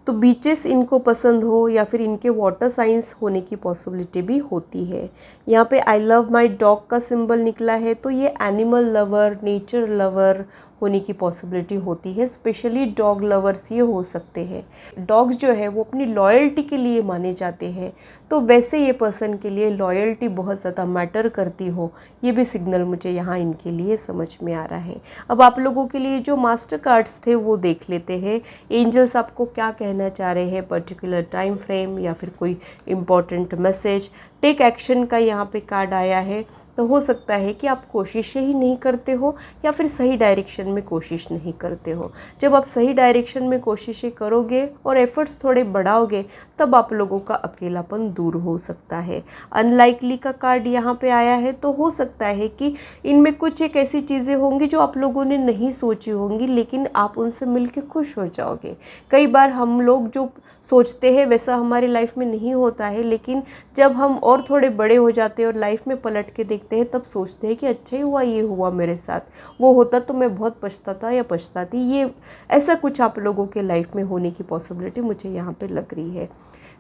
तो बीचेस इनको पसंद हो या फिर इनके वाटर साइंस होने की पॉसिबिलिटी भी होती है। यहाँ पे आई लव माई डॉग का सिंबल निकला है तो ये एनिमल लवर, नेचर लवर होने की पॉसिबिलिटी होती है। स्पेशली डॉग लवर्स ये हो सकते हैं। डॉग्स जो है वो अपनी लॉयल्टी के लिए माने जाते हैं, तो वैसे ये पर्सन के लिए लॉयल्टी बहुत ज़्यादा मैटर करती हो, ये भी सिग्नल मुझे यहाँ इनके लिए समझ में आ रहा है। अब आप लोगों के लिए जो मास्टर कार्ड्स थे वो देख लेते हैं। एंजल्स आपको क्या कहना चाह रहे हैं, पर्टिकुलर टाइम फ्रेम या फिर कोई इम्पॉर्टेंट मैसेज। टेक एक्शन का यहाँ पे कार्ड आया है, तो हो सकता है कि आप कोशिशें ही नहीं करते हो या फिर सही डायरेक्शन में कोशिश नहीं करते हो। जब आप सही डायरेक्शन में कोशिशें करोगे और एफर्ट्स थोड़े बढ़ाओगे तब आप लोगों का अकेलापन दूर हो सकता है। अनलाइकली का कार्ड यहाँ पे आया है, तो हो सकता है कि इनमें कुछ एक ऐसी चीज़ें होंगी जो आप लोगों ने नहीं सोची होंगी, लेकिन आप उनसे मिलके खुश हो जाओगे। कई बार हम लोग जो सोचते हैं वैसा हमारी लाइफ में नहीं होता है, लेकिन जब हम और थोड़े बड़े हो जाते हैं और लाइफ में पलट के देखते हैं तब सोचते हैं कि अच्छा ही हुआ ये हुआ मेरे साथ, वो होता तो मैं बहुत पछताता या पछताती। ये ऐसा कुछ आप लोगों के लाइफ में होने की पॉसिबिलिटी मुझे यहाँ पे लग रही है।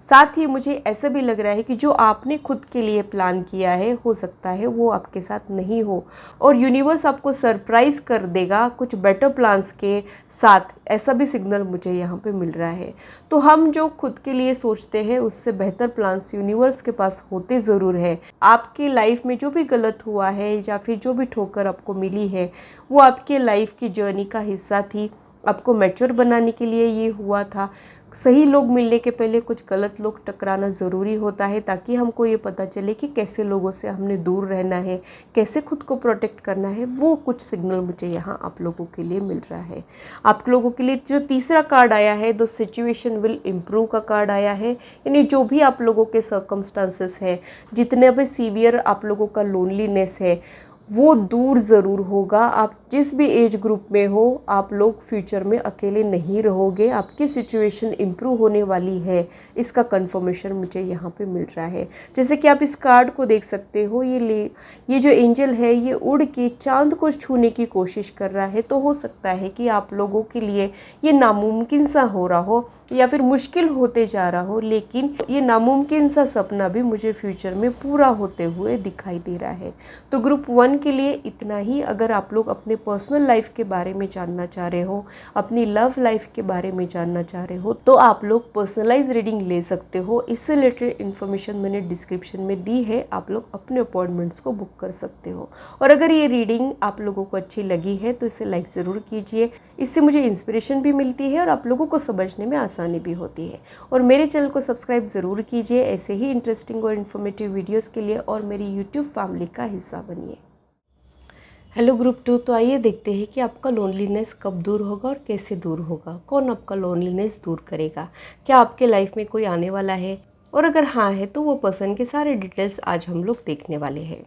साथ ही मुझे ऐसा भी लग रहा है कि जो आपने खुद के लिए प्लान किया है हो सकता है वो आपके साथ नहीं हो और यूनिवर्स आपको सरप्राइज़ कर देगा कुछ बेटर प्लान्स के साथ, ऐसा भी सिग्नल मुझे यहाँ पे मिल रहा है। तो हम जो खुद के लिए सोचते हैं उससे बेहतर प्लान्स यूनिवर्स के पास होते ज़रूर है। आपकी लाइफ में जो भी गलत हुआ है या फिर जो भी ठोकर आपको मिली है वो आपके लाइफ की जर्नी का हिस्सा थी, आपको मैच्योर बनाने के लिए ये हुआ था। सही लोग मिलने के पहले कुछ गलत लोग टकराना ज़रूरी होता है, ताकि हमको ये पता चले कि कैसे लोगों से हमने दूर रहना है, कैसे खुद को प्रोटेक्ट करना है। वो कुछ सिग्नल मुझे यहाँ आप लोगों के लिए मिल रहा है। आप लोगों के लिए जो तीसरा कार्ड आया है, द सिचुएशन विल इम्प्रूव का कार्ड आया है, यानी जो भी आप लोगों के सर्कमस्टांसेस है, जितने भी सीवियर आप लोगों का लोनलीनेस है, वो दूर ज़रूर होगा। आप जिस भी एज ग्रुप में हो, आप लोग फ्यूचर में अकेले नहीं रहोगे, आपकी सिचुएशन इम्प्रूव होने वाली है, इसका कंफर्मेशन मुझे यहाँ पे मिल रहा है। जैसे कि आप इस कार्ड को देख सकते हो, ये जो एंजल है ये उड़ के चांद को छूने की कोशिश कर रहा है। तो हो सकता है कि आप लोगों के लिए ये नामुमकिन सा हो रहा हो या फिर मुश्किल होते जा रहा हो, लेकिन ये नामुमकिन सा सपना भी मुझे फ्यूचर में पूरा होते हुए दिखाई दे रहा है। तो ग्रुप 1 के लिए इतना ही। अगर आप लोग अपने पर्सनल लाइफ के बारे में जानना चाह रहे हो, अपनी लव लाइफ के बारे में जानना चाह रहे हो, तो आप लोग पर्सनलाइज रीडिंग ले सकते हो। इससे रिलेटेड इन्फॉर्मेशन मैंने डिस्क्रिप्शन में दी है, आप लोग अपने अपॉइंटमेंट्स को बुक कर सकते हो। और अगर ये रीडिंग आप लोगों को अच्छी लगी है तो इसे लाइक ज़रूर कीजिए, इससे मुझे इंस्पिरेशन भी मिलती है और आप लोगों को समझने में आसानी भी होती है। और मेरे चैनल को सब्सक्राइब ज़रूर कीजिए ऐसे ही इंटरेस्टिंग और इन्फॉर्मेटिव वीडियोज़ के लिए, और मेरी यूट्यूब फैमिली का हिस्सा बनिए। हेलो ग्रुप 2, तो आइए देखते हैं कि आपका लोनलीनेस कब दूर होगा और कैसे दूर होगा। कौन आपका लोनलीनेस दूर करेगा? क्या आपके लाइफ में कोई आने वाला है? और अगर हाँ है तो वो पर्सन के सारे डिटेल्स आज हम लोग देखने वाले हैं।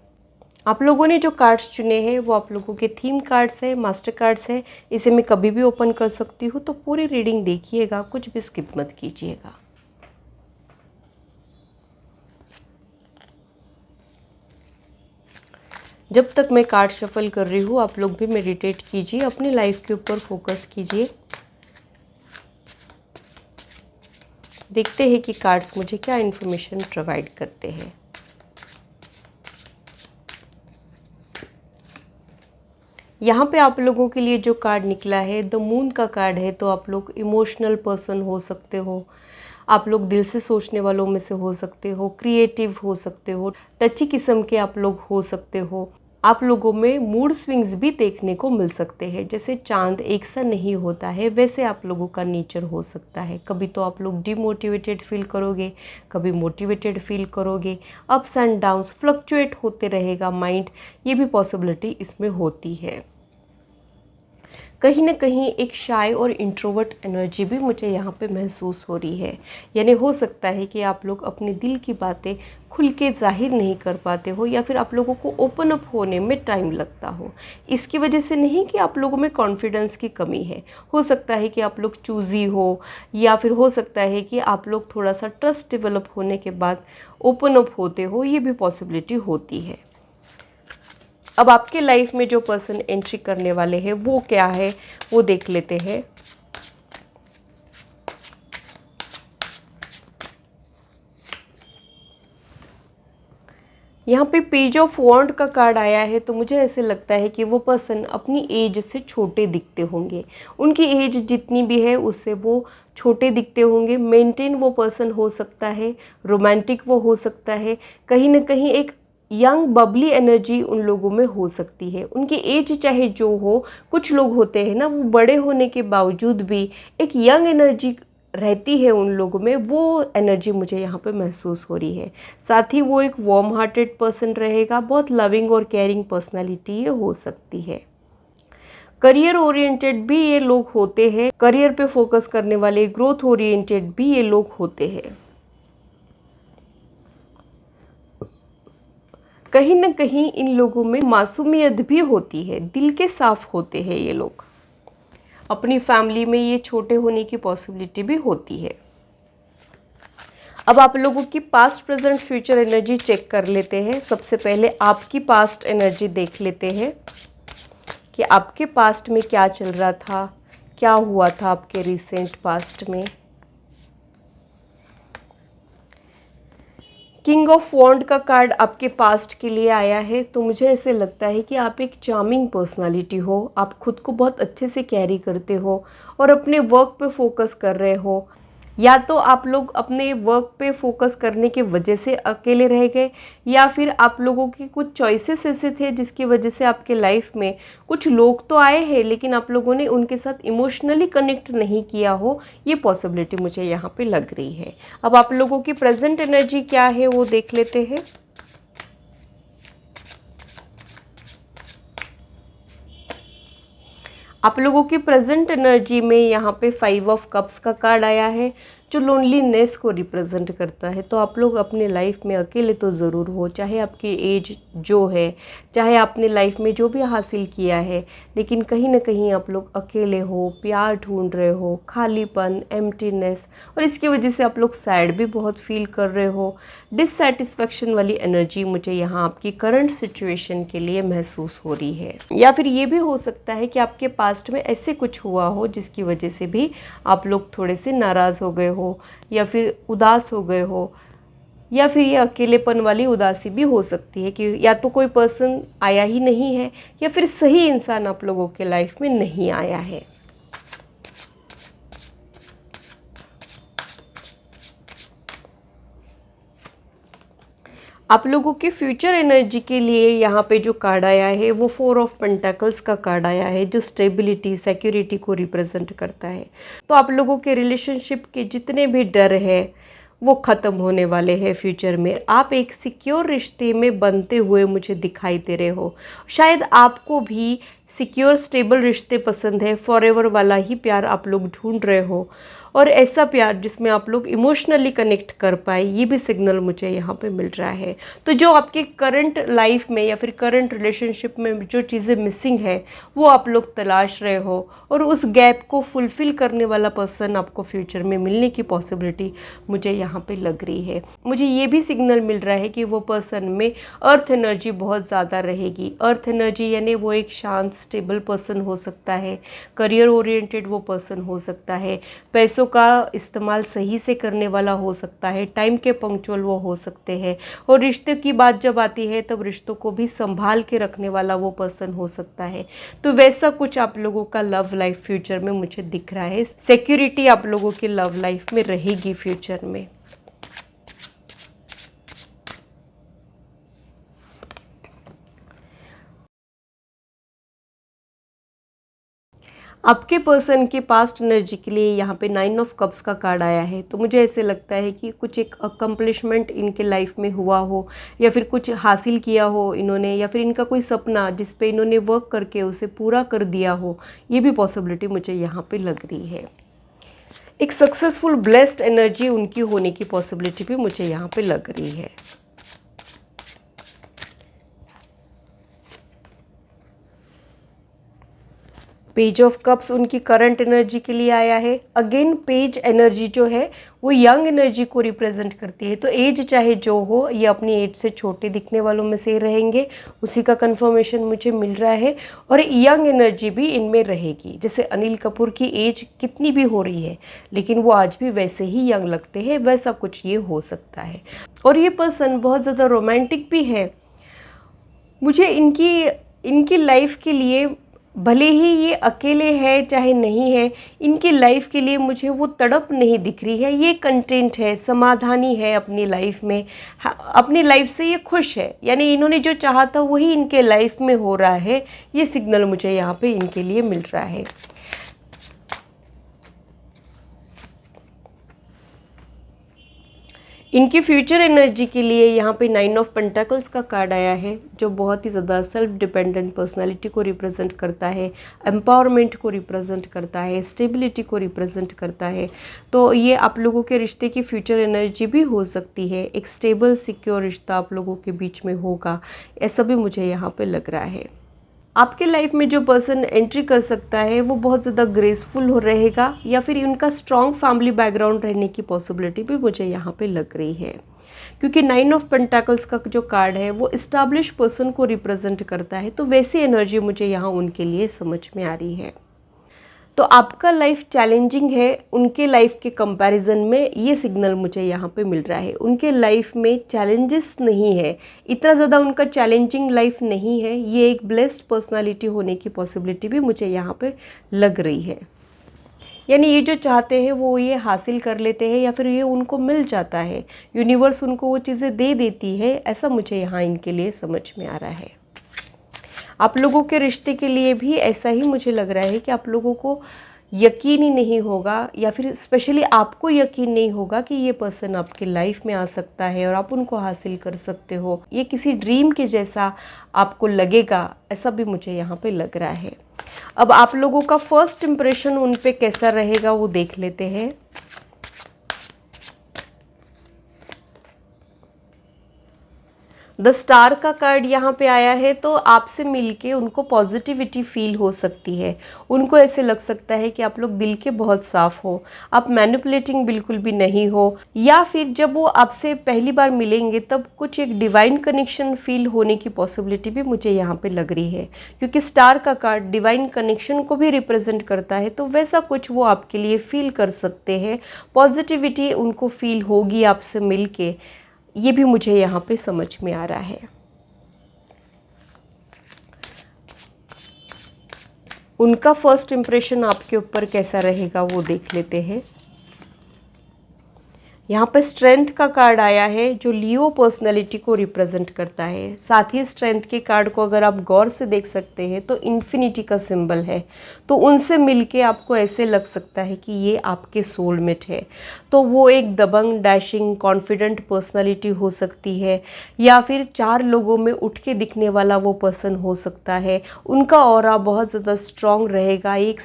आप लोगों ने जो कार्ड्स चुने हैं वो आप लोगों के थीम कार्ड्स है, मास्टर कार्ड्स है। इसे मैं कभी भी ओपन कर सकती हूँ, तो पूरी रीडिंग देखिएगा, कुछ भी स्किप मत कीजिएगा। जब तक मैं कार्ड शफल कर रही हूँ, आप लोग भी मेडिटेट कीजिए, अपनी लाइफ के ऊपर फोकस कीजिए। देखते हैं कि कार्ड्स मुझे क्या इन्फॉर्मेशन प्रोवाइड करते हैं। यहाँ पे आप लोगों के लिए जो कार्ड निकला है द मून का कार्ड है। तो आप लोग इमोशनल पर्सन हो सकते हो, आप लोग दिल से सोचने वालों में से हो सकते हो, क्रिएटिव हो सकते हो, टची किस्म के आप लोग हो सकते हो। आप लोगों में मूड स्विंग्स भी देखने को मिल सकते हैं। जैसे चांद एक सा नहीं होता है, वैसे आप लोगों का नेचर हो सकता है। कभी तो आप लोग डिमोटिवेटेड फील करोगे, कभी मोटिवेटेड फील करोगे। अप्स एंड डाउन्स फ्लक्चुएट होते रहेगा माइंड, ये भी पॉसिबिलिटी इसमें होती है। कहीं ना कहीं एक शाय और इंट्रोवर्ट एनर्जी भी मुझे यहाँ पे महसूस हो रही है। यानी हो सकता है कि आप लोग अपने दिल की बातें खुल के जाहिर नहीं कर पाते हो, या फिर आप लोगों को ओपन अप होने में टाइम लगता हो। इसकी वजह से नहीं कि आप लोगों में कॉन्फिडेंस की कमी है, हो सकता है कि आप लोग चूज़ी हो, या फिर हो सकता है कि आप लोग थोड़ा सा ट्रस्ट डेवलप होने के बाद ओपन अप होते हो, ये भी पॉसिबिलिटी होती है। अब आपके लाइफ में जो पर्सन एंट्री करने वाले हैं वो क्या है, वो देख लेते हैं। यहाँ पे पेज ऑफ वॉन्ड का कार्ड आया है। तो मुझे ऐसे लगता है कि वो पर्सन अपनी एज से छोटे दिखते होंगे। उनकी एज जितनी भी है उससे वो छोटे दिखते होंगे। मेंटेन वो पर्सन हो सकता है, रोमांटिक वो हो सकता है, कहीं ना कहीं एक यंग बबली एनर्जी उन लोगों में हो सकती है। उनकी एज चाहे जो हो, कुछ लोग होते हैं ना, वो बड़े होने के बावजूद भी एक यंग एनर्जी रहती है उन लोगों में, वो एनर्जी मुझे यहाँ पे महसूस हो रही है। साथ ही वो एक वार्म हार्टेड पर्सन रहेगा, बहुत लविंग और केयरिंग पर्सनालिटी ये हो सकती है। करियर ओरिएंटेड भी ये लोग होते हैं, करियर पे फोकस करने वाले, ग्रोथ ओरिएंटेड भी ये लोग होते हैं। कहीं ना कहीं इन लोगों में मासूमियत भी होती है, दिल के साफ होते हैं ये लोग। अपनी फैमिली में ये छोटे होने की पॉसिबिलिटी भी होती है। अब आप लोगों की past present future energy check कर लेते हैं। सबसे पहले आपकी पास्ट एनर्जी देख लेते हैं कि आपके पास्ट में क्या चल रहा था, क्या हुआ था आपके रिसेंट पास्ट में। किंग ऑफ वॉन्ड का कार्ड आपके पास्ट के लिए आया है। तो मुझे ऐसे लगता है कि आप एक चार्मिंग पर्सनालिटी हो, आप खुद को बहुत अच्छे से कैरी करते हो और अपने वर्क पे फोकस कर रहे हो। या तो आप लोग अपने वर्क पे फोकस करने की वजह से अकेले रह गए, या फिर आप लोगों की कुछ चॉइसेस ऐसे थे जिसकी वजह से आपके लाइफ में कुछ लोग तो आए हैं लेकिन आप लोगों ने उनके साथ इमोशनली कनेक्ट नहीं किया हो। ये पॉसिबिलिटी मुझे यहाँ पे लग रही है। अब आप लोगों की प्रेजेंट एनर्जी क्या है वो देख लेते हैं। आप लोगों की प्रेजेंट एनर्जी में यहाँ पे 5 ऑफ कप्स का कार्ड आया है। जो लोनलीनेस को रिप्रेजेंट करता है। तो आप लोग अपने लाइफ में अकेले तो ज़रूर हो, चाहे आपकी एज जो है, चाहे आपने लाइफ में जो भी हासिल किया है, लेकिन कहीं ना कहीं आप लोग अकेले हो, प्यार ढूंढ रहे हो, खालीपन, एम्प्टीनेस, और इसकी वजह से आप लोग सैड भी बहुत फील कर रहे हो। डिससेटिस्फैक्शन वाली एनर्जी मुझे यहाँ आपकी करंट सिचुएशन के लिए महसूस हो रही है। या फिर ये भी हो सकता है कि आपके पास्ट में ऐसे कुछ हुआ हो जिसकी वजह से भी आप लोग थोड़े से नाराज़ हो गए हो, या फिर उदास हो गए हो, या फिर ये अकेलेपन वाली उदासी भी हो सकती है कि या तो कोई पर्सन आया ही नहीं है, या फिर सही इंसान आप लोगों के लाइफ में नहीं आया है। आप लोगों के फ्यूचर एनर्जी के लिए यहाँ पे जो कार्ड आया है वो 4 ऑफ पेंटाकल्स का कार्ड आया है, जो स्टेबिलिटी, सिक्योरिटी को रिप्रेजेंट करता है। तो आप लोगों के रिलेशनशिप के जितने भी डर है वो ख़त्म होने वाले हैं फ्यूचर में। आप एक सिक्योर रिश्ते में बनते हुए मुझे दिखाई दे रहे हो। शायद आपको भी सिक्योर स्टेबल रिश्ते पसंद है, फॉरएवर वाला ही प्यार आप लोग ढूंढ रहे हो, और ऐसा प्यार जिसमें आप लोग इमोशनली कनेक्ट कर पाए, ये भी सिग्नल मुझे यहाँ पे मिल रहा है। तो जो आपके करंट लाइफ में या फिर करंट रिलेशनशिप में जो चीज़ें मिसिंग है वो आप लोग तलाश रहे हो, और उस गैप को फुलफ़िल करने वाला पर्सन आपको फ्यूचर में मिलने की पॉसिबिलिटी मुझे यहाँ पे लग रही है। मुझे ये भी सिग्नल मिल रहा है कि वो पर्सन में अर्थ एनर्जी बहुत ज़्यादा रहेगी। अर्थ एनर्जी यानी वो एक शांत स्टेबल पर्सन हो सकता है, करियर ओरिएंटेड वो पर्सन हो सकता है, पैसों का इस्तेमाल सही से करने वाला हो सकता है, टाइम के पंक्चुअल वो हो सकते हैं, और रिश्ते की बात जब आती है तब रिश्तों को भी संभाल के रखने वाला वो पर्सन हो सकता है। तो वैसा कुछ आप लोगों का लव लाइफ फ्यूचर में मुझे दिख रहा है। सिक्योरिटी आप लोगों की लव लाइफ में रहेगी फ्यूचर में। आपके पर्सन के पास्ट एनर्जी के लिए यहाँ पे 9 ऑफ कप्स का कार्ड आया है। तो मुझे ऐसे लगता है कि कुछ एक अकम्पलिशमेंट इनके लाइफ में हुआ हो, या फिर कुछ हासिल किया हो इन्होंने, या फिर इनका कोई सपना जिस पे इन्होंने वर्क करके उसे पूरा कर दिया हो, ये भी पॉसिबिलिटी मुझे यहाँ पे लग रही है। एक सक्सेसफुल ब्लेस्ड एनर्जी उनकी होने की पॉसिबिलिटी भी मुझे यहाँ पे लग रही है। पेज ऑफ कप्स उनकी करंट एनर्जी के लिए आया है। अगेन पेज एनर्जी जो है वो यंग एनर्जी को रिप्रेजेंट करती है। तो एज चाहे जो हो, ये अपनी एज से छोटे दिखने वालों में से रहेंगे, उसी का कंफर्मेशन मुझे मिल रहा है। और यंग एनर्जी भी इनमें रहेगी। जैसे अनिल कपूर की एज कितनी भी हो रही है, लेकिन वो आज भी वैसे ही यंग लगते हैं, वैसा कुछ ये हो सकता है। और ये पर्सन बहुत ज़्यादा रोमांटिक भी है। मुझे इनकी लाइफ के लिए, भले ही ये अकेले है चाहे नहीं है, इनकी लाइफ के लिए मुझे वो तड़प नहीं दिख रही है। ये कंटेंट है, समाधानी है अपनी लाइफ में, अपनी लाइफ से ये खुश है। यानी इन्होंने जो चाहा था वही इनके लाइफ में हो रहा है। ये सिग्नल मुझे यहाँ पे इनके लिए मिल रहा है। इनकी फ्यूचर एनर्जी के लिए यहाँ पे 9 ऑफ पेंटाकल्स का कार्ड आया है, जो बहुत ही ज़्यादा सेल्फ डिपेंडेंट पर्सनालिटी को रिप्रेजेंट करता है, एम्पावरमेंट को रिप्रेजेंट करता है, स्टेबिलिटी को रिप्रेजेंट करता है। तो ये आप लोगों के रिश्ते की फ्यूचर एनर्जी भी हो सकती है। एक स्टेबल सिक्योर रिश्ता आप लोगों के बीच में होगा, ऐसा भी मुझे यहाँ पे लग रहा है। आपके लाइफ में जो पर्सन एंट्री कर सकता है वो बहुत ज़्यादा ग्रेसफुल रहेगा, या फिर उनका स्ट्रॉन्ग फैमिली बैकग्राउंड रहने की पॉसिबिलिटी भी मुझे यहाँ पे लग रही है। क्योंकि 9 ऑफ पेंटाकल्स का जो कार्ड है वो इस्टेब्लिश पर्सन को रिप्रेजेंट करता है। तो वैसी एनर्जी मुझे यहाँ उनके लिए समझ में आ रही है। तो आपका लाइफ चैलेंजिंग है उनके लाइफ के कंपैरिजन में, ये सिग्नल मुझे यहाँ पे मिल रहा है। उनके लाइफ में चैलेंजेस नहीं है, इतना ज़्यादा उनका चैलेंजिंग लाइफ नहीं है। ये एक ब्लेस्ड पर्सनालिटी होने की पॉसिबिलिटी भी मुझे यहाँ पे लग रही है। यानी ये जो चाहते हैं वो ये हासिल कर लेते हैं, या फिर ये उनको मिल जाता है, यूनिवर्स उनको वो चीज़ें दे देती है। ऐसा मुझे यहाँ इनके लिए समझ में आ रहा है। आप लोगों के रिश्ते के लिए भी ऐसा ही मुझे लग रहा है कि आप लोगों को यकीन ही नहीं होगा, या फिर स्पेशली आपको यकीन नहीं होगा कि ये पर्सन आपके लाइफ में आ सकता है और आप उनको हासिल कर सकते हो। ये किसी ड्रीम के जैसा आपको लगेगा, ऐसा भी मुझे यहाँ पे लग रहा है। अब आप लोगों का फर्स्ट इम्प्रेशन उन पे कैसा रहेगा वो देख लेते हैं। द स्टार का कार्ड यहाँ पे आया है, तो आपसे मिलके उनको पॉजिटिविटी फील हो सकती है। उनको ऐसे लग सकता है कि आप लोग दिल के बहुत साफ हो, आप मैनिपुलेटिंग बिल्कुल भी नहीं हो, या फिर जब वो आपसे पहली बार मिलेंगे तब कुछ एक डिवाइन कनेक्शन फील होने की पॉसिबिलिटी भी मुझे यहाँ पे लग रही है, क्योंकि स्टार का कार्ड डिवाइन कनेक्शन को भी रिप्रेजेंट करता है। तो वैसा कुछ वो आपके लिए फील कर सकते हैं, पॉजिटिविटी उनको फील होगी आपसे मिलके, ये भी मुझे यहाँ पे समझ में आ रहा है। उनका फर्स्ट इम्प्रेशन आपके ऊपर कैसा रहेगा वो देख लेते हैं। यहाँ पे स्ट्रेंथ का कार्ड आया है, जो लियो पर्सनैलिटी को रिप्रेजेंट करता है। साथ ही स्ट्रेंथ के कार्ड को अगर आप गौर से देख सकते हैं तो इन्फिनिटी का सिंबल है। तो उनसे मिलके आपको ऐसे लग सकता है कि ये आपके सोलमेट है। तो वो एक दबंग, डैशिंग, कॉन्फिडेंट पर्सनैलिटी हो सकती है, या फिर 4 लोगों में उठ के दिखने वाला वो पर्सन हो सकता है। उनका ऑरा बहुत ज़्यादा स्ट्रॉन्ग रहेगा, एक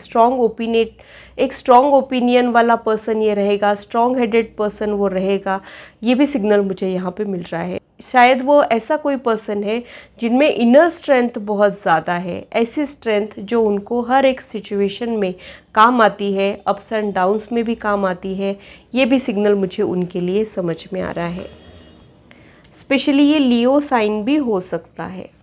स्ट्रॉन्ग ओपिनियन वाला पर्सन ये रहेगा, स्ट्रॉन्ग हेडेड पर्सन वो रहेगा। ये भी सिग्नल मुझे यहाँ पे मिल रहा है। शायद वो ऐसा कोई पर्सन है जिनमें इनर स्ट्रेंथ बहुत ज़्यादा है, ऐसी स्ट्रेंथ जो उनको हर एक सिचुएशन में काम आती है, अप्स एंड डाउन्स में भी काम आती है। ये भी सिग्नल मुझे उनके लिए समझ में आ रहा है। स्पेशली ये लियो साइन भी हो सकता है।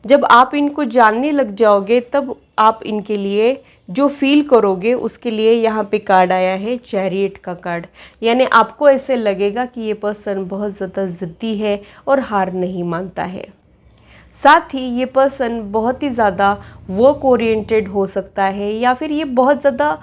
जब आप इनको जानने लग जाओगे तब आप इनके लिए जो फील करोगे उसके लिए यहाँ पे कार्ड आया है, चैरियट का कार्ड। यानी आपको ऐसे लगेगा कि ये पर्सन बहुत ज़्यादा ज़िद्दी है और हार नहीं मानता है। साथ ही ये पर्सन बहुत ही ज़्यादा वर्क ओरिएंटेड हो सकता है, या फिर ये बहुत ज़्यादा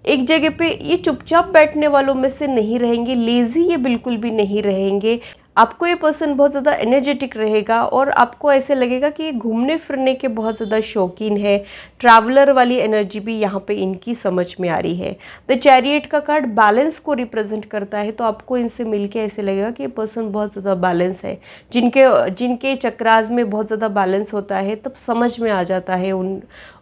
एक जगह पे ये चुपचाप बैठने वालों में से नहीं रहेंगे, लेज़ी ये बिल्कुल भी नहीं रहेंगे। आपको ये पर्सन बहुत ज़्यादा एनर्जेटिक रहेगा और आपको ऐसे लगेगा कि ये घूमने फिरने के बहुत ज़्यादा शौकीन है। ट्रैवलर वाली एनर्जी भी यहाँ पे इनकी समझ में आ रही है। द चैरियट का कार्ड बैलेंस को रिप्रेजेंट करता है, तो आपको इनसे मिलके ऐसे लगेगा कि ये पर्सन बहुत ज़्यादा बैलेंस है। जिनके चक्रास में बहुत ज़्यादा बैलेंस होता है, तब समझ में आ जाता है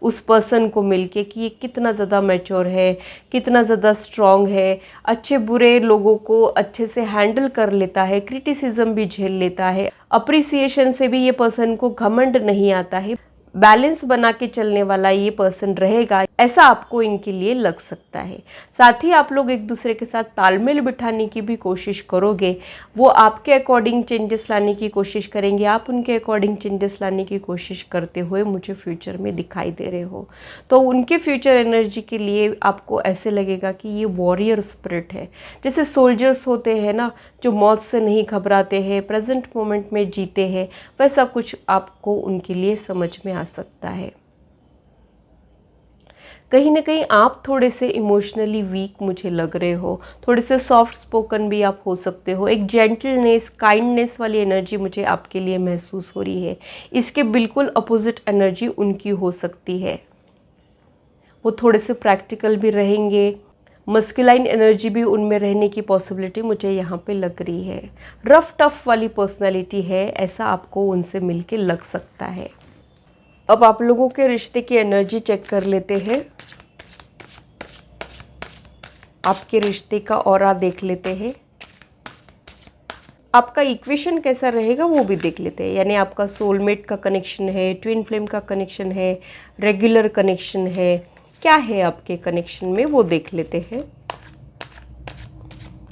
उस पर्सन को मिलके कि ये कितना ज़्यादा मैच्योर है, कितना ज़्यादा स्ट्रॉन्ग है, अच्छे बुरे लोगों को अच्छे से हैंडल कर लेता है, क्रिटिसिज्म भी झेल लेता है, अप्रिसिएशन से भी ये पर्सन को घमंड नहीं आता है। बैलेंस बना के चलने वाला ये पर्सन रहेगा, ऐसा आपको इनके लिए लग सकता है। साथ ही आप लोग एक दूसरे के साथ तालमेल बिठाने की भी कोशिश करोगे। वो आपके अकॉर्डिंग चेंजेस लाने की कोशिश करेंगे, आप उनके अकॉर्डिंग चेंजेस लाने की कोशिश करते हुए मुझे फ्यूचर में दिखाई दे रहे हो। तो उनके फ्यूचर एनर्जी के लिए आपको ऐसे लगेगा कि ये वॉरियर स्पिरिट है। जैसे सोल्जर्स होते हैं ना, जो मौत से नहीं घबराते हैं, प्रेजेंट मोमेंट में जीते हैं, वैसा कुछ आपको उनके लिए समझ में आ सकता है। कहीं ना कहीं आप थोड़े से इमोशनली वीक मुझे लग रहे हो, थोड़े से सॉफ्ट स्पोकन भी आप हो सकते हो। एक जेंटलनेस, काइंडनेस वाली एनर्जी मुझे आपके लिए महसूस हो रही है। इसके बिल्कुल अपोजिट एनर्जी उनकी हो सकती है। वो थोड़े से प्रैक्टिकल भी रहेंगे, मस्कुलाइन एनर्जी भी उनमें रहने की पॉसिबिलिटी मुझे यहाँ पे लग रही है। रफ टफ वाली पर्सनालिटी है, ऐसा आपको उनसे मिलके लग सकता है। अब आप लोगों के रिश्ते की एनर्जी चेक कर लेते हैं। आपके रिश्ते का ऑरा देख लेते हैं। आपका इक्वेशन कैसा रहेगा वो भी देख लेते हैं। यानी आपका सोलमेट का कनेक्शन है, ट्विन फ्लेम का कनेक्शन है, रेगुलर कनेक्शन है, क्या है आपके कनेक्शन में वो देख लेते हैं।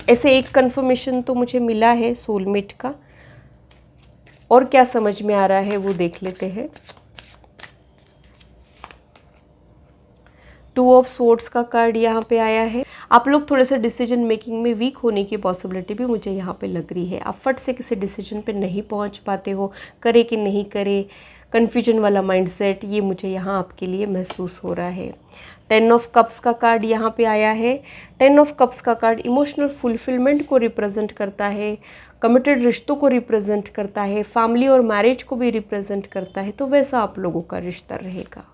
ऐसे एक कंफर्मेशन तो मुझे मिला है सोलमेट का, और क्या समझ में आ रहा है वो देख लेते हैं। 2 ऑफ स्वॉर्ड्स का कार्ड यहाँ पे आया है। आप लोग थोड़े से डिसीजन मेकिंग में वीक होने की पॉसिबिलिटी भी मुझे यहाँ पे लग रही है। आप फट से किसी डिसीजन पे नहीं पहुँच पाते हो, करे कि नहीं करे, कन्फ्यूजन वाला माइंडसेट, ये मुझे यहाँ आपके लिए महसूस हो रहा है। 10 ऑफ कप्स का कार्ड यहाँ पे आया है। 10 ऑफ कप्स का कार्ड इमोशनल फुलफिलमेंट को रिप्रेजेंट करता है, कमिटेड रिश्तों को रिप्रेजेंट करता है, फैमिली और मैरिज को भी रिप्रेजेंट करता है। तो वैसा आप लोगों का रिश्ता रहेगा।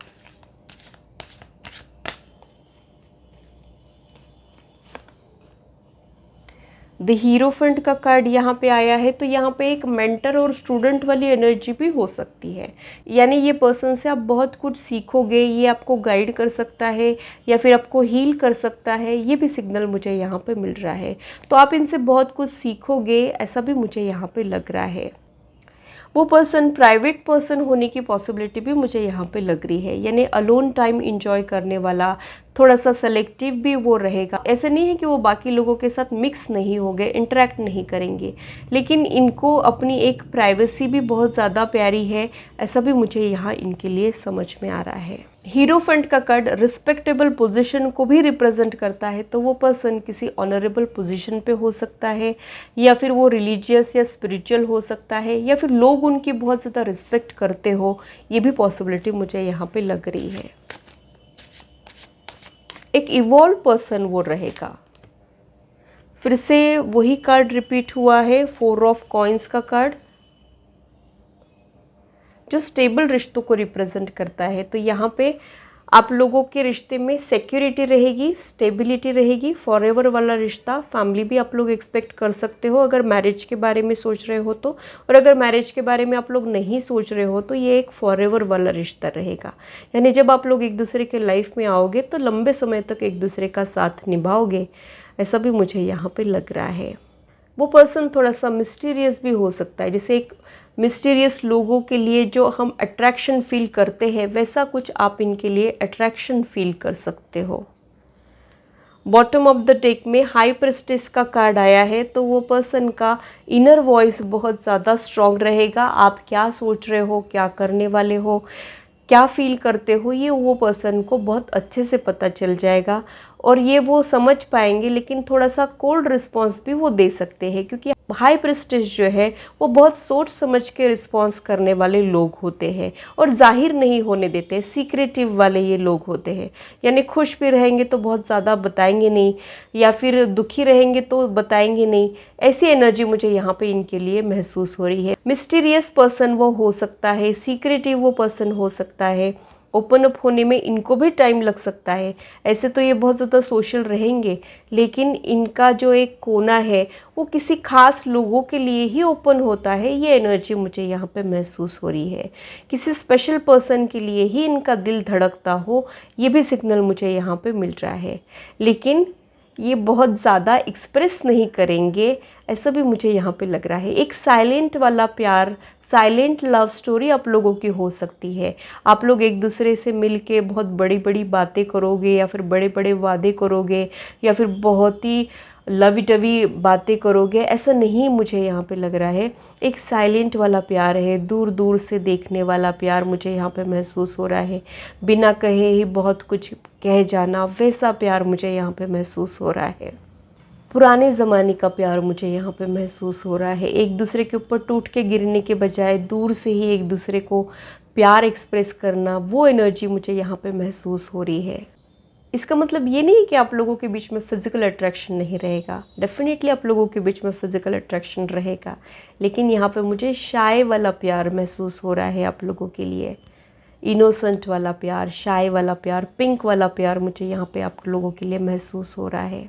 द हीरोफेंट का कार्ड यहाँ पे आया है, तो यहाँ पे एक मेंटर और स्टूडेंट वाली एनर्जी भी हो सकती है। यानी ये पर्सन से आप बहुत कुछ सीखोगे, ये आपको गाइड कर सकता है या फिर आपको हील कर सकता है, ये भी सिग्नल मुझे यहाँ पे मिल रहा है। तो आप इनसे बहुत कुछ सीखोगे, ऐसा भी मुझे यहाँ पे लग रहा है। वो पर्सन प्राइवेट पर्सन होने की पॉसिबिलिटी भी मुझे यहाँ पे लग रही है, यानी अलोन टाइम इंजॉय करने वाला, थोड़ा सा सेलेक्टिव भी वो रहेगा। ऐसे नहीं है कि वो बाकी लोगों के साथ मिक्स नहीं होंगे, इंटरेक्ट नहीं करेंगे, लेकिन इनको अपनी एक प्राइवेसी भी बहुत ज़्यादा प्यारी है, ऐसा भी मुझे यहाँ इनके लिए समझ में आ रहा है। हीरोफेंट का कार्ड रिस्पेक्टेबल पोजीशन को भी रिप्रेजेंट करता है, तो वो पर्सन किसी ऑनरेबल पोजीशन पे हो सकता है, या फिर वो रिलीजियस या स्पिरिचुअल हो सकता है, या फिर लोग उनकी बहुत ज़्यादा रिस्पेक्ट करते हो, ये भी पॉसिबिलिटी मुझे यहाँ पे लग रही है। एक इवॉल्व पर्सन वो रहेगा। फिर से वही कार्ड रिपीट हुआ है, 4 ऑफ कॉइन्स का कार्ड, जो स्टेबल रिश्तों को रिप्रेजेंट करता है। तो यहाँ पे आप लोगों के रिश्ते में सिक्योरिटी रहेगी, स्टेबिलिटी रहेगी, फॉरएवर वाला रिश्ता, फैमिली भी आप लोग एक्सपेक्ट कर सकते हो अगर मैरिज के बारे में सोच रहे हो तो। और अगर मैरिज के बारे में आप लोग नहीं सोच रहे हो तो ये एक फॉरएवर वाला रिश्ता रहेगा। यानी जब आप लोग एक दूसरे के लाइफ में आओगे तो लंबे समय तक एक दूसरे का साथ निभाओगे, ऐसा भी मुझे यहाँ पे लग रहा है। वो पर्सन थोड़ा सा मिस्टीरियस भी हो सकता है, जैसे एक मिस्टीरियस लोगों के लिए जो हम अट्रैक्शन फील करते हैं, वैसा कुछ आप इनके लिए अट्रैक्शन फील कर सकते हो। बॉटम ऑफ द डेक में हाई प्रेस्टिस का कार्ड आया है, तो वो पर्सन का इनर वॉइस बहुत ज़्यादा स्ट्रॉन्ग रहेगा। आप क्या सोच रहे हो, क्या करने वाले हो, क्या फील करते हो, ये वो पर्सन को बहुत अच्छे से पता चल जाएगा और ये वो समझ पाएंगे। लेकिन थोड़ा सा कोल्ड रिस्पॉन्स भी वो दे सकते हैं, क्योंकि हाई प्रेस्टिज जो है वो बहुत सोच समझ के रिस्पॉन्स करने वाले लोग होते हैं और जाहिर नहीं होने देते, सीक्रेटिव वाले ये लोग होते हैं। यानी खुश भी रहेंगे तो बहुत ज़्यादा बताएंगे नहीं, या फिर दुखी रहेंगे तो बताएंगे नहीं। ऐसी एनर्जी मुझे यहाँ पे इनके लिए महसूस हो रही है। मिस्टीरियस पर्सन वो हो सकता है, सीक्रेटिव वो पर्सन हो सकता है, ओपन अप होने में इनको भी टाइम लग सकता है। ऐसे तो ये बहुत ज़्यादा सोशल रहेंगे, लेकिन इनका जो एक कोना है वो किसी खास लोगों के लिए ही ओपन होता है, ये एनर्जी मुझे यहाँ पे महसूस हो रही है। किसी स्पेशल पर्सन के लिए ही इनका दिल धड़कता हो, ये भी सिग्नल मुझे यहाँ पे मिल रहा है। लेकिन ये बहुत ज़्यादा एक्सप्रेस नहीं करेंगे, ऐसा भी मुझे यहाँ पे लग रहा है। एक साइलेंट वाला प्यार, साइलेंट लव स्टोरी आप लोगों की हो सकती है। आप लोग एक दूसरे से मिलके बहुत बड़ी बड़ी बातें करोगे, या फिर बड़े बड़े वादे करोगे, या फिर बहुत ही लवी टवी बातें करोगे, ऐसा नहीं मुझे यहाँ पे लग रहा है। एक साइलेंट वाला प्यार है, दूर दूर से देखने वाला प्यार मुझे यहाँ पे महसूस हो रहा है। बिना कहे ही बहुत कुछ कह जाना, वैसा प्यार मुझे यहाँ पे महसूस हो रहा है। पुराने ज़माने का प्यार मुझे यहाँ पे महसूस हो रहा है। एक दूसरे के ऊपर टूट के गिरने के बजाय दूर से ही एक दूसरे को प्यार एक्सप्रेस करना, वो एनर्जी मुझे यहाँ पे महसूस हो रही है। इसका मतलब ये नहीं कि आप लोगों के बीच में फ़िज़िकल अट्रैक्शन नहीं रहेगा, डेफिनेटली आप लोगों के बीच में फ़िज़िकल अट्रैक्शन रहेगा, लेकिन यहाँ पे मुझे शाय वाला प्यार महसूस हो रहा है आप लोगों के लिए। इनोसेंट वाला प्यार, शाय वाला प्यार, पिंक वाला प्यार मुझे यहाँ पे आप लोगों के लिए महसूस हो रहा है।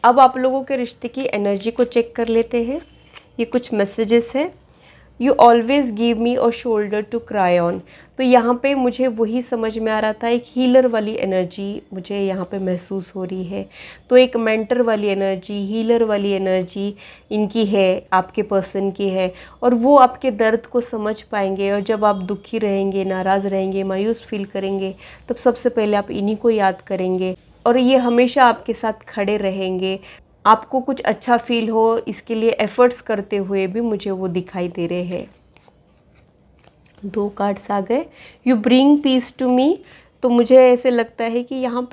अब आप लोगों के रिश्ते की एनर्जी को चेक कर लेते हैं। ये कुछ मैसेजेस हैं। You always give me a shoulder to cry on. तो यहाँ पे मुझे वही समझ में आ रहा था, एक हीलर वाली एनर्जी मुझे यहाँ पे महसूस हो रही है। तो एक मेंटर वाली एनर्जी, हीलर वाली एनर्जी इनकी है, आपके पर्सन की है, और वो आपके दर्द को समझ पाएंगे। और जब आप दुखी रहेंगे, नाराज़ रहेंगे, मायूस फील करेंगे, तब सबसे पहले आप इन्हीं को याद करेंगे और ये हमेशा आपके साथ खड़े रहेंगे। आपको कुछ अच्छा फील हो, इसके लिए एफर्ट्स करते हुए भी मुझे वो दिखाई दे रहे हैं। 2 कार्ड्स आ गए। You bring peace to me. तो मुझे ऐसे लगता है कि यहाँ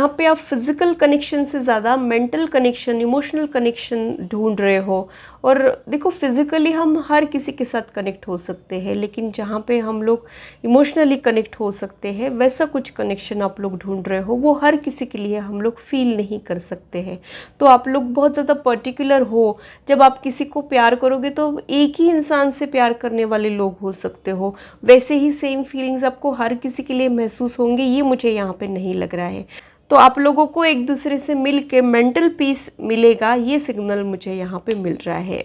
पे आप फिज़िकल कनेक्शन से ज़्यादा मेंटल कनेक्शन, इमोशनल कनेक्शन ढूंढ रहे हो। और देखो, फिज़िकली हम हर किसी के साथ कनेक्ट हो सकते हैं, लेकिन जहाँ पे हम लोग इमोशनली कनेक्ट हो सकते हैं, वैसा कुछ कनेक्शन आप लोग ढूंढ रहे हो, वो हर किसी के लिए हम लोग फील नहीं कर सकते हैं। तो आप लोग बहुत ज़्यादा पर्टिकुलर हो। जब आप किसी को प्यार करोगे तो एक ही इंसान से प्यार करने वाले लोग हो सकते हो, वैसे ही सेम फीलिंग्स आपको हर किसी के लिए महसूस होंगे, ये मुझे यहाँ पर नहीं लग रहा है। तो आप लोगों को एक दूसरे से मिल के मेंटल पीस मिलेगा, ये सिग्नल मुझे यहाँ पे मिल रहा है।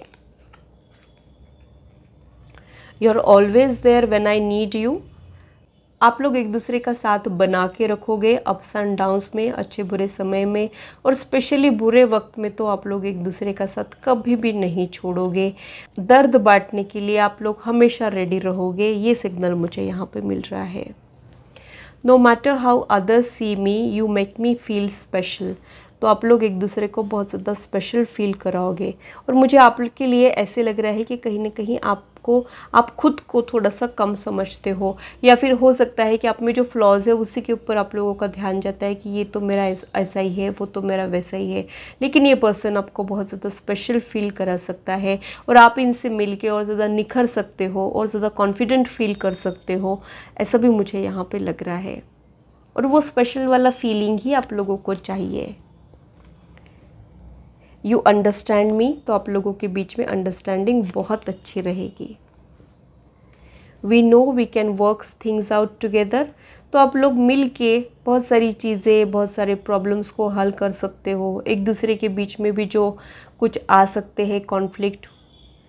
You are always there when I need you. आप लोग एक दूसरे का साथ बना के रखोगे अप्स एंड डाउन्स में, अच्छे बुरे समय में, और स्पेशली बुरे वक्त में तो आप लोग एक दूसरे का साथ कभी भी नहीं छोड़ोगे। दर्द बांटने के लिए आप लोग हमेशा रेडी रहोगे, ये सिग्नल मुझे यहाँ पे मिल रहा है। No matter how others see me you make me feel special. तो आप लोग एक दूसरे को बहुत ज़्यादा स्पेशल फील कराओगे, और मुझे आप लोग के लिए ऐसे लग रहा है कि कहीं ना कहीं आप खुद को थोड़ा सा कम समझते हो, या फिर हो सकता है कि आप में जो फ्लॉज है उसी के ऊपर आप लोगों का ध्यान जाता है कि ये तो मेरा ऐसा ही है, वो तो मेरा वैसा ही है। लेकिन ये पर्सन आपको बहुत ज़्यादा स्पेशल फील करा सकता है, और आप इनसे मिल के और ज़्यादा निखर सकते हो और ज़्यादा कॉन्फिडेंट फील कर सकते हो, ऐसा भी मुझे यहाँ पे लग रहा है। और वो स्पेशल वाला फीलिंग ही आप लोगों को चाहिए। यू अंडरस्टैंड मी, तो आप लोगों के बीच में अंडरस्टैंडिंग बहुत अच्छी रहेगी। We know we can work things out together, तो आप लोग मिल के बहुत सारी चीज़ें, बहुत सारे प्रॉब्लम्स को हल कर सकते हो। एक दूसरे के बीच में भी जो कुछ आ सकते हैं कॉन्फ्लिक्ट,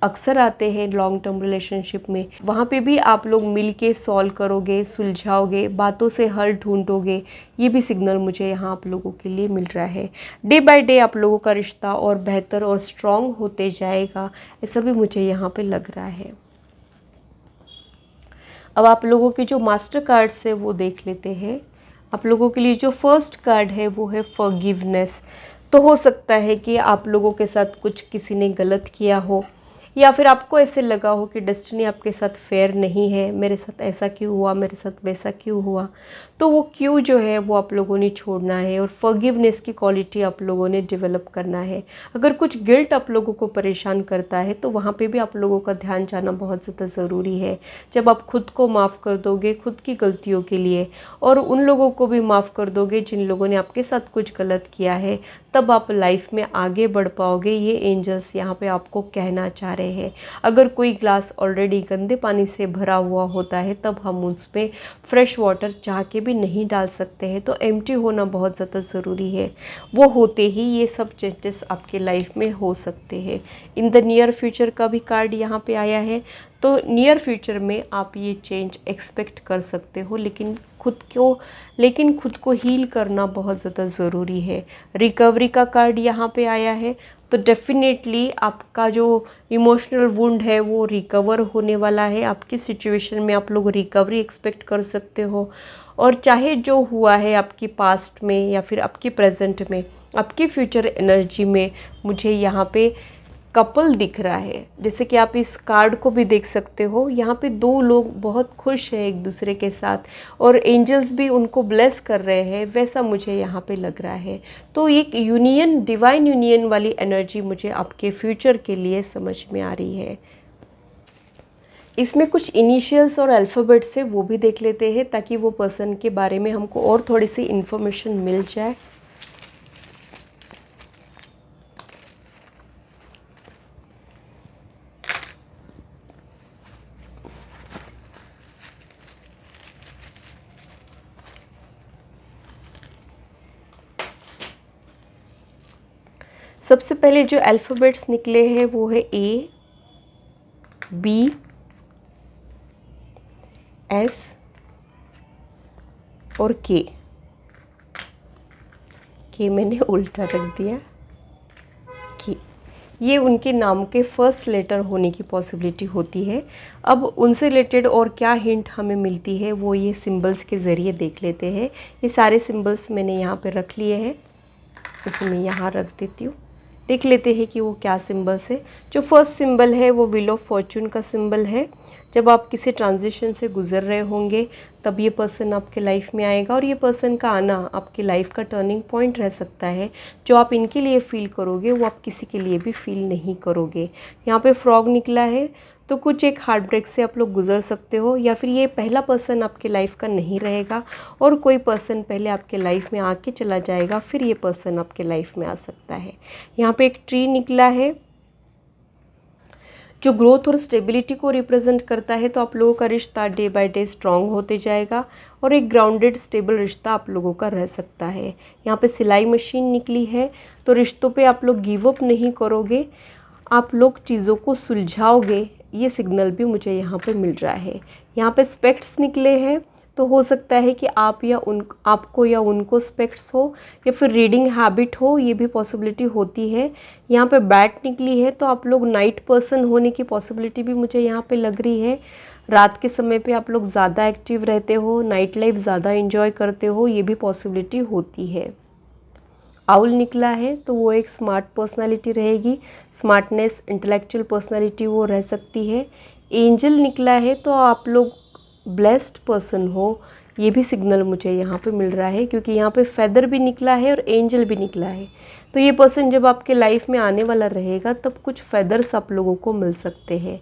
अक्सर आते हैं लॉन्ग टर्म रिलेशनशिप में, वहाँ पे भी आप लोग मिल के सॉल्व करोगे, सुलझाओगे, बातों से हल ढूंढोगे। ये भी सिग्नल मुझे यहाँ आप लोगों के लिए मिल रहा है। डे बाय डे आप लोगों का रिश्ता और बेहतर और स्ट्रॉन्ग होते जाएगा, ऐसा भी मुझे यहाँ पे लग रहा है। अब आप लोगों के जो मास्टर कार्ड्स है वो देख लेते हैं। आप लोगों के लिए जो फर्स्ट कार्ड है वो है फॉरगिवनेस। तो हो सकता है कि आप लोगों के साथ कुछ किसी ने गलत किया हो, या फिर आपको ऐसे लगा हो कि डेस्टिनी आपके साथ फेयर नहीं है, मेरे साथ ऐसा क्यों हुआ, मेरे साथ वैसा क्यों हुआ। तो वो क्यों जो है वो आप लोगों ने छोड़ना है, और फॉरगिवनेस की क्वालिटी आप लोगों ने डेवलप करना है। अगर कुछ गिल्ट आप लोगों को परेशान करता है तो वहाँ पे भी आप लोगों का ध्यान जाना बहुत ज़्यादा ज़रूरी है। जब आप खुद को माफ़ कर दोगे खुद की गलतियों के लिए, और उन लोगों को भी माफ़ कर दोगे जिन लोगों ने आपके साथ कुछ गलत किया है, तब आप लाइफ में आगे बढ़ पाओगे। ये एंजल्स यहाँ पे आपको कहना चाह रहे हैं। अगर कोई ग्लास ऑलरेडी गंदे पानी से भरा हुआ होता है तब हम उसमें फ्रेश वाटर चाह के भी नहीं डाल सकते हैं, तो एम्प्टी होना बहुत ज़्यादा ज़रूरी है। वो होते ही ये सब चेंजेस आपके लाइफ में हो सकते हैं। इन द नियर फ्यूचर का भी कार्ड यहाँ पे आया है, तो नियर फ्यूचर में आप ये चेंज एक्सपेक्ट कर सकते हो, लेकिन खुद को हील करना बहुत ज़्यादा ज़रूरी है। रिकवरी का कार्ड यहाँ पे आया है, तो डेफिनेटली आपका जो इमोशनल वुंड है वो रिकवर होने वाला है। आपकी सिचुएशन में आप लोग रिकवरी एक्सपेक्ट कर सकते हो, और चाहे जो हुआ है आपकी पास्ट में या फिर आपकी प्रेजेंट में, आपकी फ्यूचर एनर्जी में मुझे यहाँ पे कपल दिख रहा है। जैसे कि आप इस कार्ड को भी देख सकते हो, यहाँ पे दो लोग बहुत खुश हैं एक दूसरे के साथ, और एंजल्स भी उनको ब्लेस कर रहे हैं, वैसा मुझे यहाँ पे लग रहा है। तो एक यूनियन, डिवाइन यूनियन वाली एनर्जी मुझे आपके फ्यूचर के लिए समझ में आ रही है। इसमें कुछ इनिशियल्स और अल्फ़ाबेट्स है, वो भी देख लेते हैं ताकि वो पर्सन के बारे में हमको और थोड़ी सी इन्फॉर्मेशन मिल जाए। सबसे पहले जो अल्फ़ाबेट्स निकले हैं वो है ए, बी, एस और के। मैंने उल्टा रख दिया। के, ये उनके नाम के फर्स्ट लेटर होने की पॉसिबिलिटी होती है। अब उनसे रिलेटेड और क्या हिंट हमें मिलती है वो ये सिंबल्स के ज़रिए देख लेते हैं। ये सारे सिंबल्स मैंने यहाँ पे रख लिए हैं, इसे मैं यहाँ रख देती हूँ। देख लेते हैं कि वो क्या सिंबल्स है। जो फर्स्ट सिंबल है वो व्हील ऑफ फॉर्चून का सिंबल है। जब आप किसी ट्रांजिशन से गुजर रहे होंगे तब ये पर्सन आपके लाइफ में आएगा, और ये पर्सन का आना आपकी लाइफ का टर्निंग पॉइंट रह सकता है। जो आप इनके लिए फ़ील करोगे वो आप किसी के लिए भी फील नहीं करोगे। यहाँ पे फ्रॉग निकला है, तो कुछ एक हार्ट ब्रेक से आप लोग गुजर सकते हो, या फिर ये पहला पर्सन आपके लाइफ का नहीं रहेगा और कोई पर्सन पहले आपके लाइफ में आके चला जाएगा, फिर ये पर्सन आपके लाइफ में आ सकता है। यहाँ पे एक ट्री निकला है। जो ग्रोथ और स्टेबिलिटी को रिप्रेजेंट करता है। तो आप लोगों का रिश्ता डे बाय डे स्ट्रांग होते जाएगा और एक ग्राउंडेड स्टेबल रिश्ता आप लोगों का रह सकता है। यहाँ पे सिलाई मशीन निकली है, तो रिश्तों पे आप लोग गिव अप नहीं करोगे, आप लोग चीज़ों को सुलझाओगे, ये सिग्नल भी मुझे यहाँ पे मिल रहा है। यहाँ पे स्पेक्ट्स निकले हैं, तो हो सकता है कि आपको या उनको स्पेक्ट्स हो या फिर रीडिंग हैबिट हो, ये भी पॉसिबिलिटी होती है। यहाँ पे बैट निकली है, तो आप लोग नाइट पर्सन होने की पॉसिबिलिटी भी मुझे यहाँ पे लग रही है। रात के समय पे आप लोग ज़्यादा एक्टिव रहते हो, नाइट लाइफ ज़्यादा एंजॉय करते हो, ये भी पॉसिबिलिटी होती है। आउल निकला है, तो वो एक स्मार्ट पर्सनालिटी रहेगी, स्मार्टनेस, इंटेलेक्चुअल पर्सनालिटी वो रह सकती है। एंजल निकला है, तो आप लोग ब्लेस्ड पर्सन हो, ये भी सिग्नल मुझे यहाँ पे मिल रहा है, क्योंकि यहाँ पे फेदर भी निकला है और एंजल भी निकला है। तो ये पर्सन जब आपके लाइफ में आने वाला रहेगा तब कुछ फेदर्स आप लोगों को मिल सकते हैं।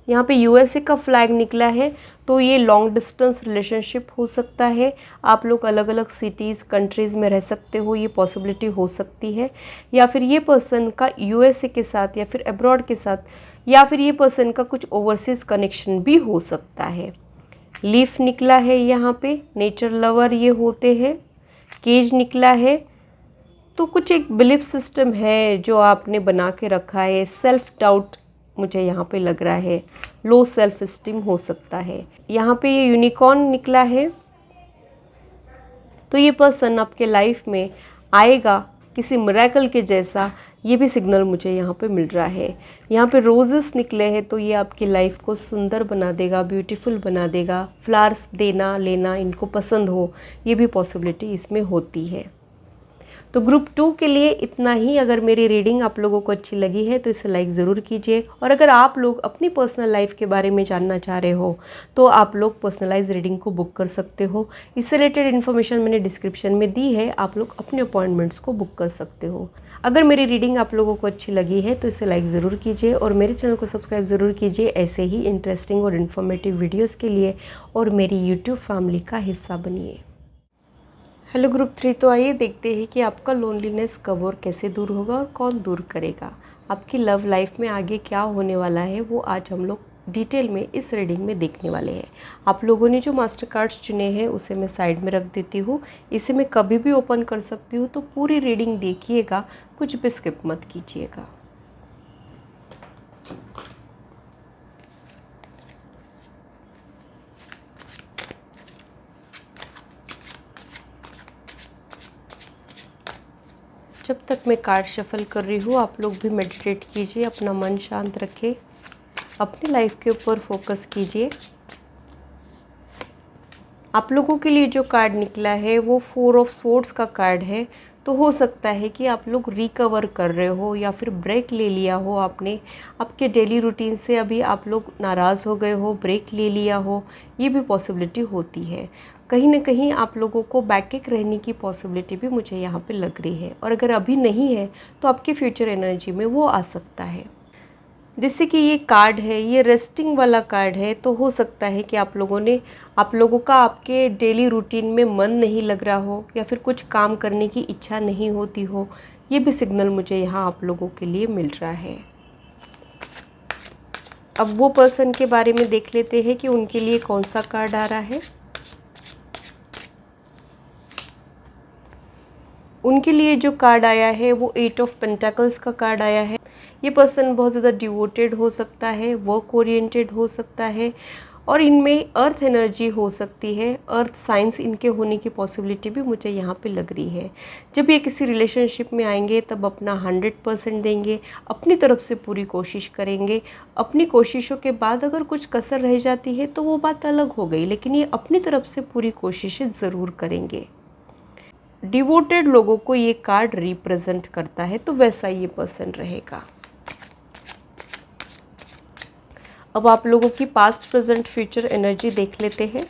यहाँ पे यूएसए का फ्लैग निकला है, तो ये लॉन्ग डिस्टेंस रिलेशनशिप हो सकता है। आप लोग अलग अलग सिटीज़, कंट्रीज़ में रह सकते हो, ये पॉसिबिलिटी हो सकती है। या फिर ये पर्सन का यूएसए के साथ या फिर अब्रॉड के साथ, या फिर ये पर्सन का कुछ ओवरसीज़ कनेक्शन भी हो सकता है। लीफ निकला है, यहाँ पे नेचर लवर ये होते हैं। केज निकला है, तो कुछ एक बिलीफ सिस्टम है जो आपने बना के रखा है। सेल्फ डाउट मुझे यहाँ पे लग रहा है, लो सेल्फ एस्टीम हो सकता है। यहाँ पे ये यूनिकॉर्न निकला है, तो ये पर्सन आपके लाइफ में आएगा किसी मिरेकल के जैसा, ये भी सिग्नल मुझे यहाँ पे मिल रहा है। यहाँ पे रोजेस निकले हैं, तो ये आपकी लाइफ को सुंदर बना देगा, ब्यूटीफुल बना देगा। फ्लावर्स देना लेना इनको पसंद हो, ये भी पॉसिबिलिटी इसमें होती है। तो ग्रुप 2 के लिए इतना ही। अगर मेरी रीडिंग आप लोगों को अच्छी लगी है तो इसे लाइक ज़रूर कीजिए, और अगर आप लोग अपनी पर्सनल लाइफ के बारे में जानना चाह रहे हो तो आप लोग पर्सनलाइज रीडिंग को बुक कर सकते हो। इससे रिलेटेड इन्फॉर्मेशन मैंने डिस्क्रिप्शन में दी है, आप लोग अपने अपॉइंटमेंट्स को बुक कर सकते हो। अगर मेरी रीडिंग आप लोगों को अच्छी लगी है तो इसे लाइक ज़रूर कीजिए और मेरे चैनल को सब्सक्राइब ज़रूर कीजिए ऐसे ही इंटरेस्टिंग और इन्फॉर्मेटिव वीडियोज़ के लिए, और मेरी यूट्यूब फैमिली का हिस्सा बनिए। हेलो ग्रुप 3, तो आइए देखते हैं कि आपका लोनलीनेस कब और कैसे दूर होगा और कौन दूर करेगा। आपकी लव लाइफ में आगे क्या होने वाला है वो आज हम लोग डिटेल में इस रीडिंग में देखने वाले हैं। आप लोगों ने जो मास्टर कार्ड्स चुने हैं उसे मैं साइड में रख देती हूँ, इसे मैं कभी भी ओपन कर सकती हूँ, तो पूरी रीडिंग देखिएगा, कुछ भी स्किप मत कीजिएगा। जब तक मैं कार्ड शफल कर रही हूँ आप लोग भी मेडिटेट कीजिए, अपना मन शांत रखें, अपनी लाइफ के ऊपर फोकस कीजिए। आप लोगों के लिए जो कार्ड निकला है वो 4 ऑफ स्वॉर्ड्स का कार्ड है। तो हो सकता है कि आप लोग रिकवर कर रहे हो या फिर ब्रेक ले लिया हो आपने, आपके डेली रूटीन से अभी आप लोग नाराज़ हो गए हो, ब्रेक ले लिया हो, ये भी पॉसिबिलिटी होती है। कहीं ना कहीं आप लोगों को बैकएक रहने की पॉसिबिलिटी भी मुझे यहाँ पे लग रही है, और अगर अभी नहीं है तो आपकी फ्यूचर एनर्जी में वो आ सकता है। जैसे कि ये कार्ड है, ये रेस्टिंग वाला कार्ड है, तो हो सकता है कि आप लोगों का आपके डेली रूटीन में मन नहीं लग रहा हो या फिर कुछ काम करने की इच्छा नहीं होती हो, ये भी सिग्नल मुझे यहाँ आप लोगों के लिए मिल रहा है। अब वो पर्सन के बारे में देख लेते हैं कि उनके लिए कौन सा कार्ड आ रहा है। उनके लिए जो कार्ड आया है वो 8 ऑफ पेंटाकल्स का कार्ड आया है। ये पर्सन बहुत ज़्यादा डिवोटेड हो सकता है, वर्क ओरिएंटेड हो सकता है, और इनमें अर्थ एनर्जी हो सकती है, अर्थ साइंस इनके होने की पॉसिबिलिटी भी मुझे यहाँ पे लग रही है। जब ये किसी रिलेशनशिप में आएंगे तब अपना 100% देंगे, अपनी तरफ से पूरी कोशिश करेंगे। अपनी कोशिशों के बाद अगर कुछ कसर रह जाती है तो वो बात अलग हो गई, लेकिन ये अपनी तरफ से पूरी कोशिशें ज़रूर करेंगे। डिवोटेड लोगों को ये कार्ड रिप्रेजेंट करता है, तो वैसा ये पर्सन रहेगा। अब आप लोगों की पास्ट प्रेजेंट फ्यूचर एनर्जी देख लेते हैं।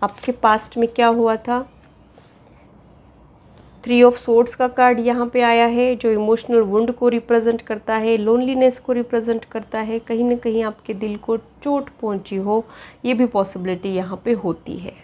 आपके पास्ट में क्या हुआ था। 3 ऑफ स्वॉर्ड्स का कार्ड यहाँ पे आया है, जो इमोशनल वुंड को रिप्रेजेंट करता है, लोनलीनेस को रिप्रेजेंट करता है। कहीं ना कहीं आपके दिल को चोट पहुंची हो, ये भी पॉसिबिलिटी यहाँ पे होती है।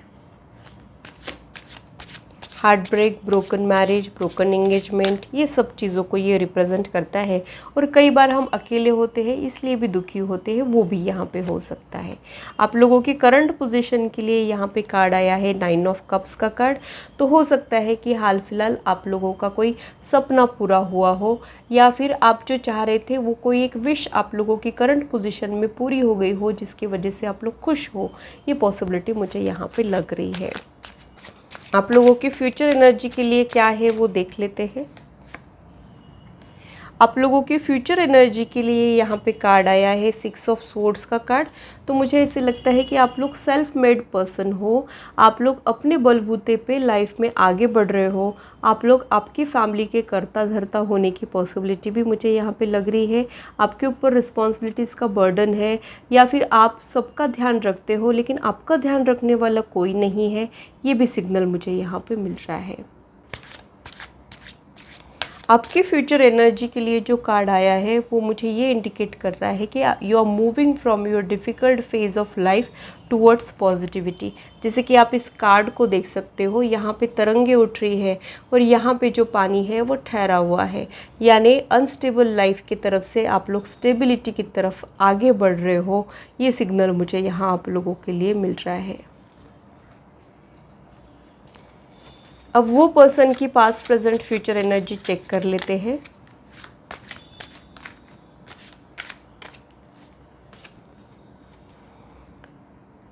Heart break, broken marriage, broken engagement, ये सब चीज़ों को ये रिप्रेजेंट करता है। और कई बार हम अकेले होते हैं इसलिए भी दुखी होते हैं, वो भी यहाँ पे हो सकता है। आप लोगों की करंट पोजीशन के लिए यहाँ पे कार्ड आया है 9 ऑफ कप्स का कार्ड। तो हो सकता है कि हाल फिलहाल आप लोगों का कोई सपना पूरा हुआ हो, या फिर आप जो चाह रहे थे वो कोई एक विश आप लोगों की करंट पोजीशन में पूरी हो गई हो, जिसकी वजह से आप लोग खुश हो। ये पॉसिबिलिटी मुझे यहाँ पे लग रही है। आप लोगों की फ्यूचर एनर्जी के लिए क्या है वो देख लेते हैं। आप लोगों की फ्यूचर एनर्जी के लिए यहाँ पे कार्ड आया है 6 ऑफ स्वॉर्ड्स का कार्ड। तो मुझे ऐसे लगता है कि आप लोग सेल्फ मेड पर्सन हो, आप लोग अपने बलबूते पे लाइफ में आगे बढ़ रहे हो, आप लोग आपकी फैमिली के कर्ता धर्ता होने की पॉसिबिलिटी भी मुझे यहाँ पे लग रही है। आपके ऊपर रिस्पॉन्सिबिलिटीज़ का बर्डन है, या फिर आप सबका ध्यान रखते हो लेकिन आपका ध्यान रखने वाला कोई नहीं है, ये भी सिग्नल मुझे यहाँ पे मिल रहा है। आपके फ्यूचर एनर्जी के लिए जो कार्ड आया है वो मुझे ये इंडिकेट कर रहा है कि you are moving from your difficult phase of life towards positivity. जैसे कि आप इस कार्ड को देख सकते हो, यहाँ पे तरंगे उठ रही है और यहाँ पे जो पानी है वो ठहरा हुआ है, यानी अनस्टेबल लाइफ की तरफ से आप लोग स्टेबिलिटी की तरफ आगे बढ़ रहे हो। ये सिग्नल मुझे यहाँ आप लोगों के लिए मिल रहा है। अब वो पर्सन की past present future energy check कर लेते हैं।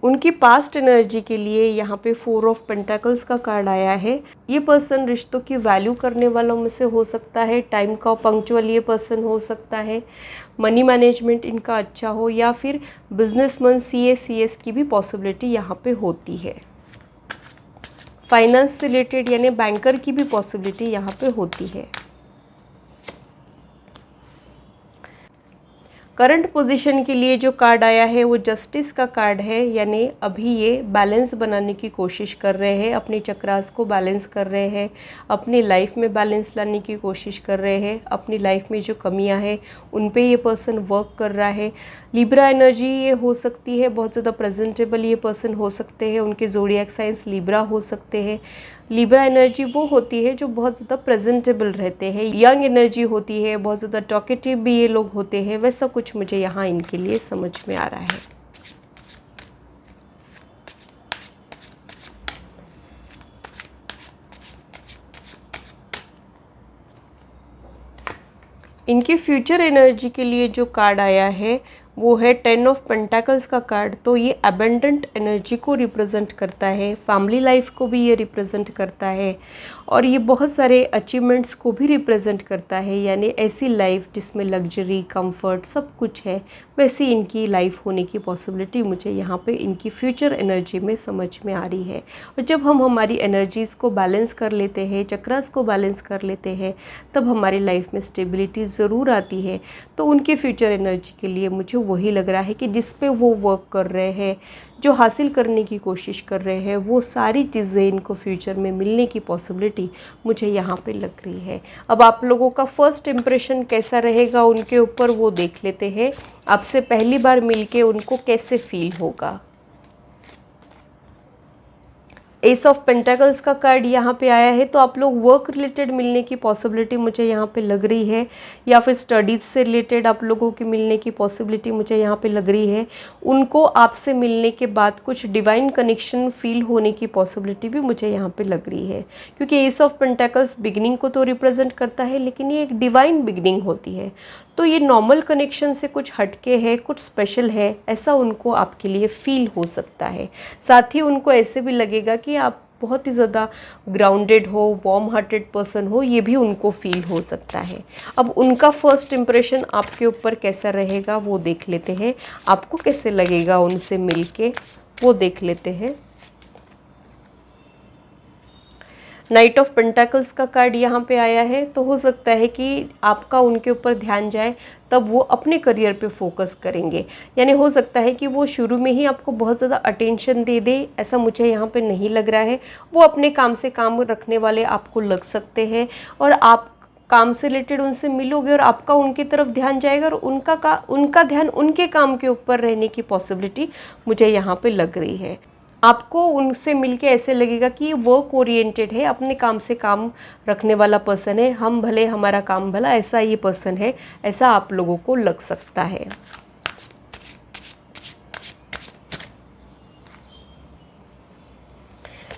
उनकी पास्ट एनर्जी के लिए यहाँ पे 4 ऑफ पेंटाकल्स का कार्ड आया है। ये पर्सन रिश्तों की वैल्यू करने वालों में से हो सकता है, टाइम का पंक्चुअल ये पर्सन हो सकता है, मनी मैनेजमेंट इनका अच्छा हो, या फिर बिजनेसमैन CS की भी पॉसिबिलिटी यहाँ पे होती है। फाइनेंस से रिलेटेड यानी बैंकर की भी पॉसिबिलिटी यहाँ पे होती है। करंट पोजीशन के लिए जो कार्ड आया है वो जस्टिस का कार्ड है, यानी अभी ये बैलेंस बनाने की कोशिश कर रहे हैं, अपने चक्रास को बैलेंस कर रहे हैं, अपनी लाइफ में बैलेंस लाने की कोशिश कर रहे हैं, अपनी लाइफ में जो कमियां हैं उन पे ये पर्सन वर्क कर रहा है। लिब्रा एनर्जी ये हो सकती है, बहुत ज़्यादा प्रेजेंटेबल ये पर्सन हो सकते हैं, उनके ज़ोडिएक साइंस लिब्रा हो सकते हैं। लिब्रा एनर्जी वो होती है जो बहुत ज़्यादा प्रेजेंटेबल रहते हैं, यंग एनर्जी होती है, बहुत ज़्यादा टॉकेटिव भी ये लोग होते हैं, वैसा कुछ मुझे यहाँ इनके लिए समझ में आ रहा है। इनकी फ्यूचर एनर्जी के लिए जो कार्ड आया है वो है 10 ऑफ पेंटाकल्स का कार्ड। तो ये अबेंडेंट एनर्जी को रिप्रेजेंट करता है, फैमिली लाइफ को भी ये रिप्रेजेंट करता है, और ये बहुत सारे अचीवमेंट्स को भी रिप्रेजेंट करता है, यानी ऐसी लाइफ जिसमें लग्जरी, कंफर्ट सब कुछ है, वैसी इनकी लाइफ होने की पॉसिबिलिटी मुझे यहाँ पे इनकी फ्यूचर एनर्जी में समझ में आ रही है। और जब हम हमारी एनर्जीज़ को बैलेंस कर लेते हैं, चक्रास को बैलेंस कर लेते हैं, तब हमारी लाइफ में स्टेबिलिटी ज़रूर आती है। तो उनकी फ्यूचर एनर्जी के लिए मुझे वही लग रहा है कि जिस पे वो वर्क कर रहे हैं, जो हासिल करने की कोशिश कर रहे हैं, वो सारी चीज़ें इनको फ्यूचर में मिलने की पॉसिबिलिटी मुझे यहाँ पे लग रही है। अब आप लोगों का फर्स्ट इम्प्रेशन कैसा रहेगा उनके ऊपर वो देख लेते हैं। आपसे पहली बार मिलके उनको कैसे फील होगा। एस ऑफ पेंटाकल्स का कार्ड यहाँ पे आया है, तो आप लोग वर्क रिलेटेड मिलने की पॉसिबिलिटी मुझे यहाँ पे लग रही है, या फिर स्टडीज़ से रिलेटेड आप लोगों की मिलने की पॉसिबिलिटी मुझे यहाँ पे लग रही है। उनको आपसे मिलने के बाद कुछ डिवाइन कनेक्शन फील होने की पॉसिबिलिटी भी मुझे यहाँ पे लग रही है, क्योंकि एस ऑफ पेंटाकल्स बिगिनिंग को तो रिप्रेजेंट करता है, लेकिन ये एक डिवाइन बिगिनिंग होती है। तो ये नॉर्मल कनेक्शन से कुछ हटके है, कुछ स्पेशल है, ऐसा उनको आपके लिए फील हो सकता है। साथ ही उनको ऐसे भी लगेगा कि आप बहुत ही ज़्यादा ग्राउंडेड हो, वार्म हार्टेड पर्सन हो, ये भी उनको फील हो सकता है। अब उनका फर्स्ट इम्प्रेशन आपके ऊपर कैसा रहेगा वो देख लेते हैं। आपको कैसे लगेगा उनसे मिलके वो देख लेते हैं। नाइट ऑफ पेंटाकल्स का कार्ड यहाँ पे आया है, तो हो सकता है कि आपका उनके ऊपर ध्यान जाए, तब वो अपने करियर पे फोकस करेंगे। यानी हो सकता है कि वो शुरू में ही आपको बहुत ज़्यादा अटेंशन दे दे, ऐसा मुझे यहाँ पे नहीं लग रहा है। वो अपने काम से काम रखने वाले आपको लग सकते हैं, और आप काम से रिलेटेड उनसे मिलोगे और आपका उनकी तरफ ध्यान जाएगा, और उनका ध्यान उनके काम के ऊपर रहने की पॉसिबिलिटी मुझे यहाँ पे लग रही है। आपको उनसे मिलके ऐसे लगेगा कि वर्क ओरिएंटेड है, अपने काम से काम रखने वाला पर्सन है, हम भले हमारा काम भला, ऐसा ये पर्सन है, ऐसा आप लोगों को लग सकता है।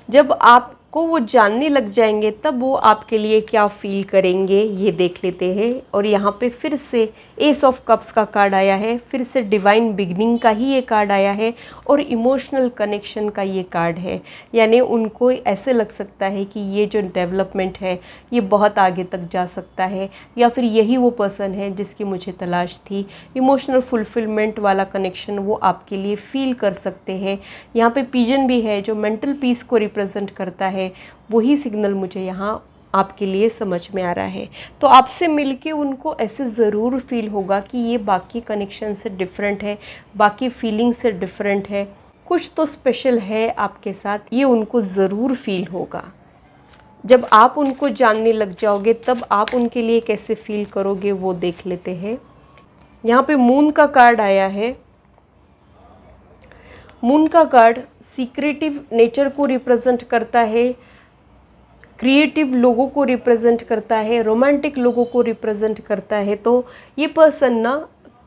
जब आपको वो जानने लग जाएंगे तब वो आपके लिए क्या फील करेंगे ये देख लेते हैं। और यहाँ पे फिर से एस ऑफ कप्स का कार्ड आया है, फिर से डिवाइन बिगनिंग का ही ये कार्ड आया है और इमोशनल कनेक्शन का ये कार्ड है। यानी उनको ऐसे लग सकता है कि ये जो डेवलपमेंट है ये बहुत आगे तक जा सकता है, या फिर यही वो पर्सन है जिसकी मुझे तलाश थी। इमोशनल फुलफिलमेंट वाला कनेक्शन वो आपके लिए फील कर सकते हैं। यहाँ पे पिजन भी है जो मेंटल पीस को रिप्रेजेंट करता है, वही सिग्नल मुझे यहाँ आपके लिए समझ में आ रहा है। तो आपसे मिलके उनको ऐसे ज़रूर फील होगा कि ये बाकी कनेक्शन से डिफरेंट है, बाकी फीलिंग से डिफरेंट है, कुछ तो स्पेशल है आपके साथ, ये उनको ज़रूर फील होगा। जब आप उनको जानने लग जाओगे तब आप उनके लिए कैसे फील करोगे वो देख लेते हैं। यहाँ पे मून का कार्ड आया है। मून का कार्ड सीक्रेटिव नेचर को रिप्रेजेंट करता है, क्रिएटिव लोगों को रिप्रेजेंट करता है, रोमांटिक लोगों को रिप्रेजेंट करता है। तो ये पर्सन ना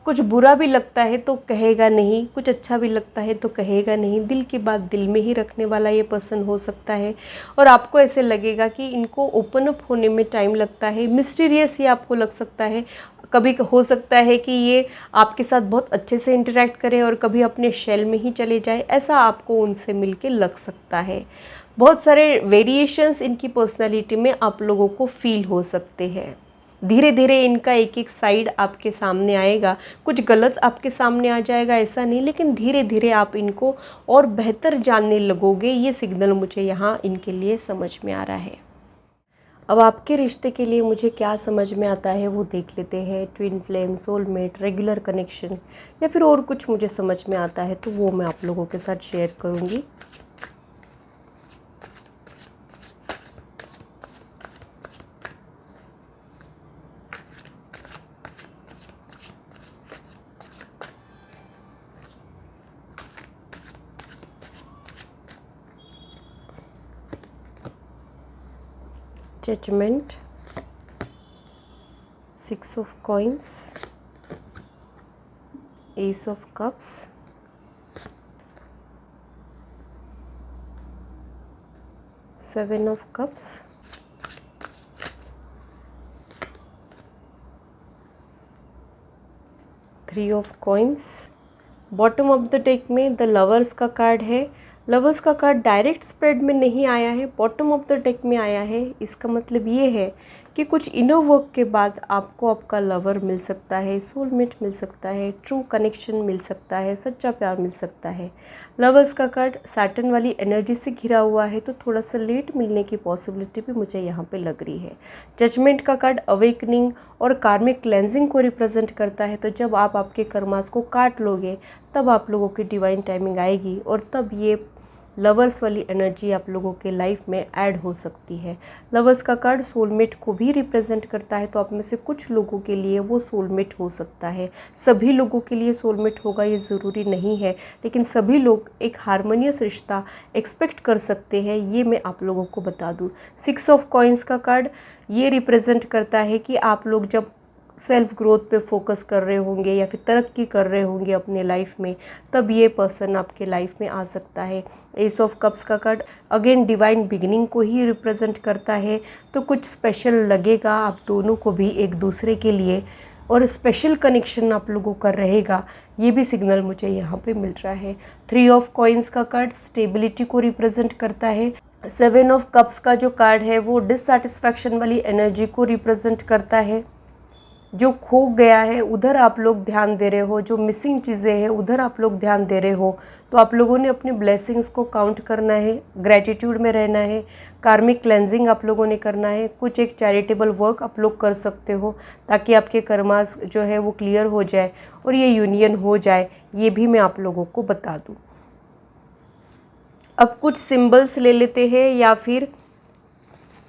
कुछ बुरा भी लगता है तो कहेगा नहीं, कुछ अच्छा भी लगता है तो कहेगा नहीं, दिल की बात दिल में ही रखने वाला ये पर्सन हो सकता है। और आपको ऐसे लगेगा कि इनको ओपन अप होने में टाइम लगता है, मिस्टीरियस ये आपको लग सकता है। कभी हो सकता है कि ये आपके साथ बहुत अच्छे से इंटरेक्ट करे और कभी अपने शेल में ही चले जाए, ऐसा आपको उनसे मिलके लग सकता है। बहुत सारे वेरिएशंस इनकी पर्सनालिटी में आप लोगों को फील हो सकते हैं। धीरे धीरे इनका एक एक साइड आपके सामने आएगा, कुछ गलत आपके सामने आ जाएगा ऐसा नहीं, लेकिन धीरे धीरे आप इनको और बेहतर जानने लगोगे, ये सिग्नल मुझे यहाँ इनके लिए समझ में आ रहा है। अब आपके रिश्ते के लिए मुझे क्या समझ में आता है वो देख लेते हैं। Twin flame, soulmate, regular connection या फिर और कुछ मुझे समझ में आता है तो वो मैं आप लोगों के साथ शेयर करूँगी। Judgment, 6 of coins, Ace of cups, Seven of cups, Three of coins। Bottom of the deck में द लवर्स का कार्ड है। लवर्स का कार्ड डायरेक्ट स्प्रेड में नहीं आया है, बॉटम ऑफ द डेक में आया है। इसका मतलब ये है कि कुछ इनर वर्क के बाद आपको आपका लवर मिल सकता है, सोलमेट मिल सकता है, ट्रू कनेक्शन मिल सकता है, सच्चा प्यार मिल सकता है। लवर्स का कार्ड सैटर्न वाली एनर्जी से घिरा हुआ है तो थोड़ा सा लेट मिलने की पॉसिबिलिटी भी मुझे यहाँ पे लग रही है। जजमेंट का कार्ड अवेकनिंग और कार्मिक क्लेंजिंग को रिप्रेजेंट करता है। तो जब आप आपके कर्मास को काट लोगे तब आप लोगों की डिवाइन टाइमिंग आएगी और तब ये लवर्स वाली एनर्जी आप लोगों के लाइफ में ऐड हो सकती है। लवर्स का कार्ड सोलमेट को भी रिप्रेजेंट करता है, तो आप में से कुछ लोगों के लिए वो सोलमेट हो सकता है। सभी लोगों के लिए सोलमेट होगा ये ज़रूरी नहीं है, लेकिन सभी लोग एक हारमोनियस रिश्ता एक्सपेक्ट कर सकते हैं, ये मैं आप लोगों को बता दूँ। 6 ऑफ कॉइन्स का कार्ड ये रिप्रेजेंट करता है कि आप लोग जब सेल्फ ग्रोथ पे फोकस कर रहे होंगे या फिर तरक्की कर रहे होंगे अपने लाइफ में, तब ये पर्सन आपके लाइफ में आ सकता है। एस ऑफ कप्स का कार्ड अगेन डिवाइन बिगिनिंग को ही रिप्रेजेंट करता है, तो कुछ स्पेशल लगेगा आप दोनों को भी एक दूसरे के लिए और स्पेशल कनेक्शन आप लोगों का रहेगा, ये भी सिग्नल मुझे यहाँ पे मिल रहा है। 3 ऑफ कॉइन्स का कार्ड स्टेबिलिटी को रिप्रेजेंट करता है। 7 ऑफ कप्स का जो कार्ड है वो डिससैटिस्फैक्शन वाली एनर्जी को रिप्रेजेंट करता है। जो खो गया है उधर आप लोग ध्यान दे रहे हो, जो मिसिंग चीज़ें हैं उधर आप लोग ध्यान दे रहे हो, तो आप लोगों ने अपनी ब्लेसिंग्स को काउंट करना है, ग्रैटिट्यूड में रहना है, कार्मिक क्लेंजिंग आप लोगों ने करना है, कुछ एक चैरिटेबल वर्क आप लोग कर सकते हो ताकि आपके कर्मास जो है वो क्लियर हो जाए और ये यूनियन हो जाए, ये भी मैं आप लोगों को बता दूँ। अब कुछ सिंबल्स ले लेते हैं या फिर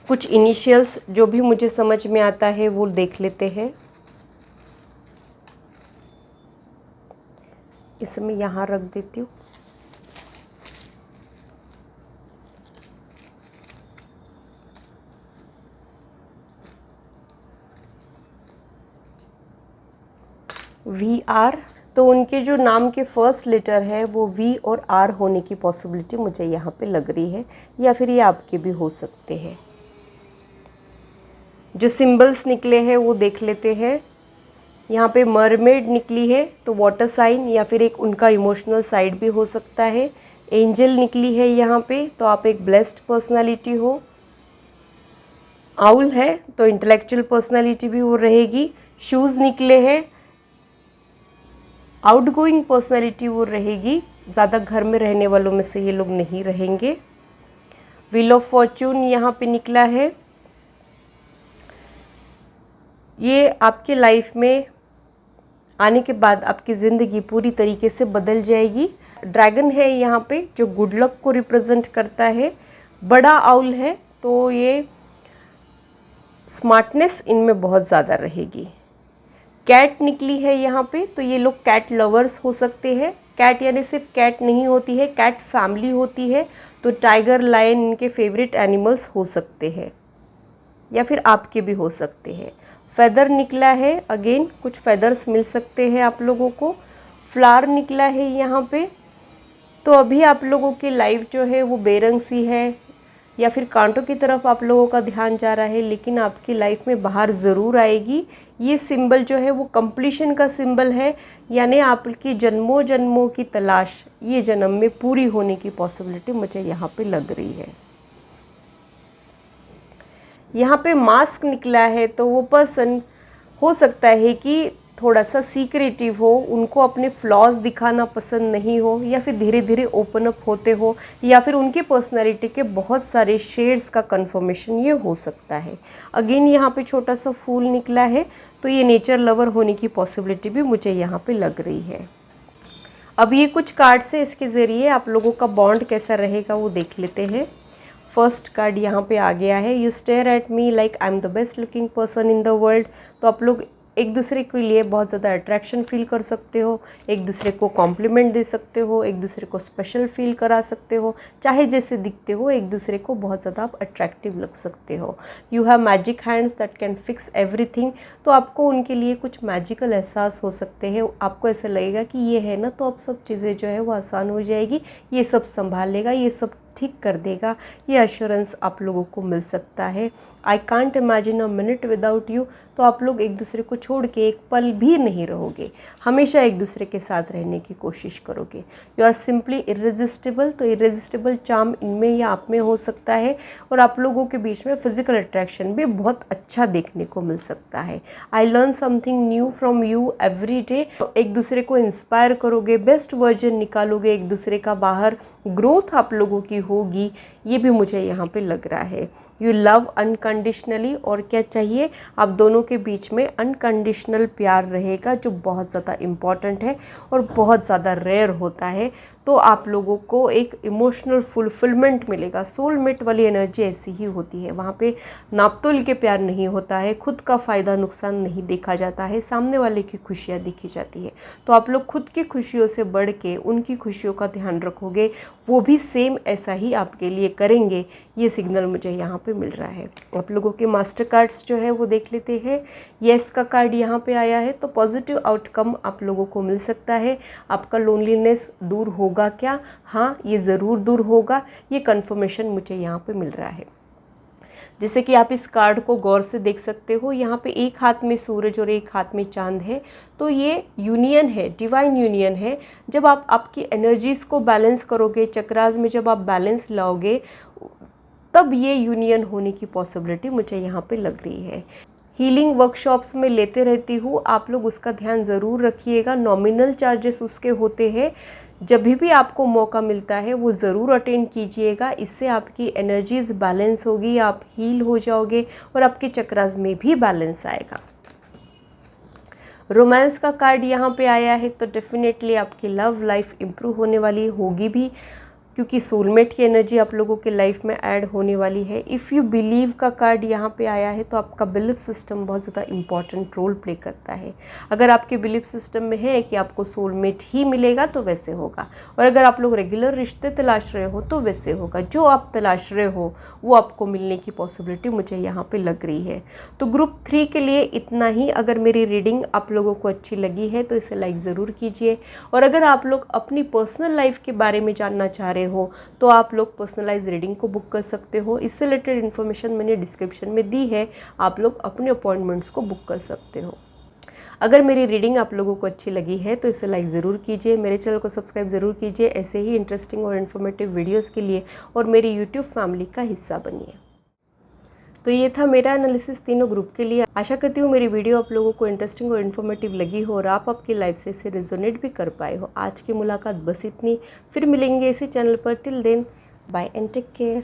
कुछ इनिशियल्स, जो भी मुझे समझ में आता है वो देख लेते हैं। इसे मैं यहाँ रख देती हूँ। VR, तो उनके जो नाम के फर्स्ट लेटर है वो V और R होने की पॉसिबिलिटी मुझे यहाँ पे लग रही है, या फिर ये आपके भी हो सकते हैं। जो सिंबल्स निकले हैं वो देख लेते हैं। यहाँ पे मरमेड निकली है, तो वाटर साइन या फिर एक उनका इमोशनल साइड भी हो सकता है। एंजल निकली है यहाँ पे, तो आप एक ब्लेस्ड पर्सनालिटी हो। आउल है तो इंटेलेक्चुअल पर्सनालिटी भी वो रहेगी। शूज़ निकले हैं, आउटगोइंग पर्सनालिटी वो रहेगी, ज़्यादा घर में रहने वालों में से ये लोग नहीं रहेंगे। व्हील ऑफ फॉर्च्यून यहाँ पे निकला है, ये आपके लाइफ में आने के बाद आपकी ज़िंदगी पूरी तरीके से बदल जाएगी। ड्रैगन है यहाँ पे जो गुड लक को रिप्रेजेंट करता है। बड़ा आउल है तो ये स्मार्टनेस इनमें बहुत ज़्यादा रहेगी। कैट निकली है यहाँ पे, तो ये लोग कैट लवर्स हो सकते हैं। कैट यानी सिर्फ कैट नहीं होती है, कैट फैमिली होती है, तो टाइगर, लायन इनके फेवरेट एनिमल्स हो सकते हैं, या फिर आपके भी हो सकते हैं। फेदर निकला है, अगेन कुछ फेदर्स मिल सकते हैं आप लोगों को। फ्लावर निकला है यहाँ पे, तो अभी आप लोगों की लाइफ जो है वो बेरंग सी है, या फिर कांटों की तरफ आप लोगों का ध्यान जा रहा है, लेकिन आपकी लाइफ में बाहर ज़रूर आएगी। ये सिंबल जो है वो कंप्लीशन का सिंबल है, यानी आपकी जन्मों जन्मों की तलाश ये जन्म में पूरी होने की पॉसिबिलिटी मुझे यहाँ पे लग रही है। यहाँ पे मास्क निकला है, तो वो पर्सन हो सकता है कि थोड़ा सा सीक्रेटिव हो, उनको अपने फ्लॉज दिखाना पसंद नहीं हो, या फिर धीरे धीरे ओपन अप होते हो, या फिर उनके पर्सनालिटी के बहुत सारे शेड्स का कंफर्मेशन ये हो सकता है। अगेन यहाँ पे छोटा सा फूल निकला है, तो ये नेचर लवर होने की पॉसिबिलिटी भी मुझे यहाँ पे लग रही है। अब ये कुछ कार्ड से इसके ज़रिए आप लोगों का बॉन्ड कैसा रहेगा वो देख लेते हैं। फर्स्ट कार्ड यहाँ पे आ गया है, you stare at me like I am the best looking person in the world. तो आप लोग एक दूसरे के लिए बहुत ज़्यादा अट्रैक्शन फील कर सकते हो, एक दूसरे को कॉम्प्लीमेंट दे सकते हो, एक दूसरे को स्पेशल फील करा सकते हो, चाहे जैसे दिखते हो एक दूसरे को बहुत ज़्यादा आप अट्रैक्टिव लग सकते हो। You have magic hands that can fix everything, तो आपको उनके लिए कुछ मैजिकल एहसास हो सकते हैं। आपको ऐसा लगेगा कि ये है ना, तो अब सब चीज़ें जो है वो आसान हो जाएगी, ये सब संभाल लेगा, ये सब ठीक कर देगा, ये एश्योरेंस आप लोगों को मिल सकता है। I can't imagine a minute without you, तो आप लोग एक दूसरे को छोड़ के एक पल भी नहीं रहोगे, हमेशा एक दूसरे के साथ रहने की कोशिश करोगे। यू आर सिंपली इरेजिस्टिबल, तो इरेजिस्टिबल चार्म इनमें या आप में हो सकता है, और आप लोगों के बीच में फिजिकल अट्रैक्शन भी बहुत अच्छा देखने को मिल सकता है। I learn something new from you every day, एक दूसरे को इंस्पायर करोगे, बेस्ट वर्जन निकालोगे एक दूसरे का बाहर, ग्रोथ आप लोगों की होगी, ये भी मुझे यहाँ पे लग रहा है। यू लव अनकंडीशनली, और क्या चाहिए, आप दोनों के बीच में अनकंडीशनल प्यार रहेगा, जो बहुत ज़्यादा इम्पॉर्टेंट है और बहुत ज़्यादा रेयर होता है। तो आप लोगों को एक इमोशनल फुलफिलमेंट मिलेगा। सोलमेट वाली एनर्जी ऐसी ही होती है, वहाँ पे नापतोल के प्यार नहीं होता है, खुद का फ़ायदा नुकसान नहीं देखा जाता है, सामने वाले की खुशियाँ देखी जाती है। तो आप लोग खुद की खुशियों से बढ़ के उनकी खुशियों का ध्यान रखोगे, वो भी सेम ऐसा ही आपके लिए करेंगे, ये सिग्नल मुझे यहाँ पे मिल रहा है। आप लोगों के मास्टर कार्ड्स जो है वो देख लेते हैं। येस का कार्ड यहाँ पे आया है, तो पॉजिटिव आउटकम आप लोगों को मिल सकता है। आपका लोनलीनेस दूर होगा क्या? हाँ, ये ज़रूर दूर होगा, ये कन्फर्मेशन मुझे यहाँ पे मिल रहा है। जैसे कि आप इस कार्ड को गौर से देख सकते हो, यहाँ पे एक हाथ में सूरज और एक हाथ में चांद है, तो ये यूनियन है, डिवाइन यूनियन है। जब आप आपकी एनर्जीज़ को बैलेंस करोगे, चक्रास में जब आप बैलेंस लाओगे, तब ये यूनियन होने की पॉसिबिलिटी मुझे यहाँ पे लग रही है। हीलिंग वर्कशॉप्स में लेते रहती हूँ, आप लोग उसका ध्यान ज़रूर रखिएगा। नॉमिनल चार्जेस उसके होते हैं, जब भी आपको मौका मिलता है वो ज़रूर अटेंड कीजिएगा। इससे आपकी एनर्जीज़ बैलेंस होगी, आप हील हो जाओगे और आपके चक्रास में भी बैलेंस आएगा। रोमांस का कार्ड यहाँ पे आया है, तो डेफिनेटली आपकी लव लाइफ इम्प्रूव होने वाली होगी भी, क्योंकि सोलमेट की एनर्जी आप लोगों के लाइफ में ऐड होने वाली है। इफ़ यू बिलीव का कार्ड यहाँ पे आया है तो आपका बिलीफ सिस्टम बहुत ज़्यादा इंपॉर्टेंट रोल प्ले करता है। अगर आपके बिलीफ सिस्टम में है कि आपको सोलमेट ही मिलेगा तो वैसे होगा, और अगर आप लोग रेगुलर रिश्ते तलाश रहे हो तो वैसे होगा। जो आप तलाश रहे हो वो आपको मिलने की पॉसिबिलिटी मुझे यहाँ पे लग रही है। तो ग्रुप 3 के लिए इतना ही। अगर मेरी रीडिंग आप लोगों को अच्छी लगी है तो इसे लाइक ज़रूर कीजिए, और अगर आप लोग अपनी पर्सनल लाइफ के बारे में जानना चाह रहे हो तो आप लोग पर्सनलाइज रीडिंग को बुक कर सकते हो। इससे रिलेटेड इन्फॉर्मेशन मैंने डिस्क्रिप्शन में दी है, आप लोग अपने अपॉइंटमेंट्स को बुक कर सकते हो। अगर मेरी रीडिंग आप लोगों को अच्छी लगी है तो इसे लाइक ज़रूर कीजिए, मेरे चैनल को सब्सक्राइब ज़रूर कीजिए ऐसे ही इंटरेस्टिंग और इन्फॉर्मेटिव वीडियोस के लिए, और मेरी यूट्यूब फैमिली का हिस्सा बनिए। तो ये था मेरा एनालिसिस तीनों ग्रुप के लिए। आशा करती हूँ मेरी वीडियो आप लोगों को इंटरेस्टिंग और इन्फॉर्मेटिव लगी हो और आप आपकी लाइफ से इसे रेजोनेट भी कर पाए हो। आज की मुलाकात बस इतनी, फिर मिलेंगे इसी चैनल पर। Till then, bye and take care.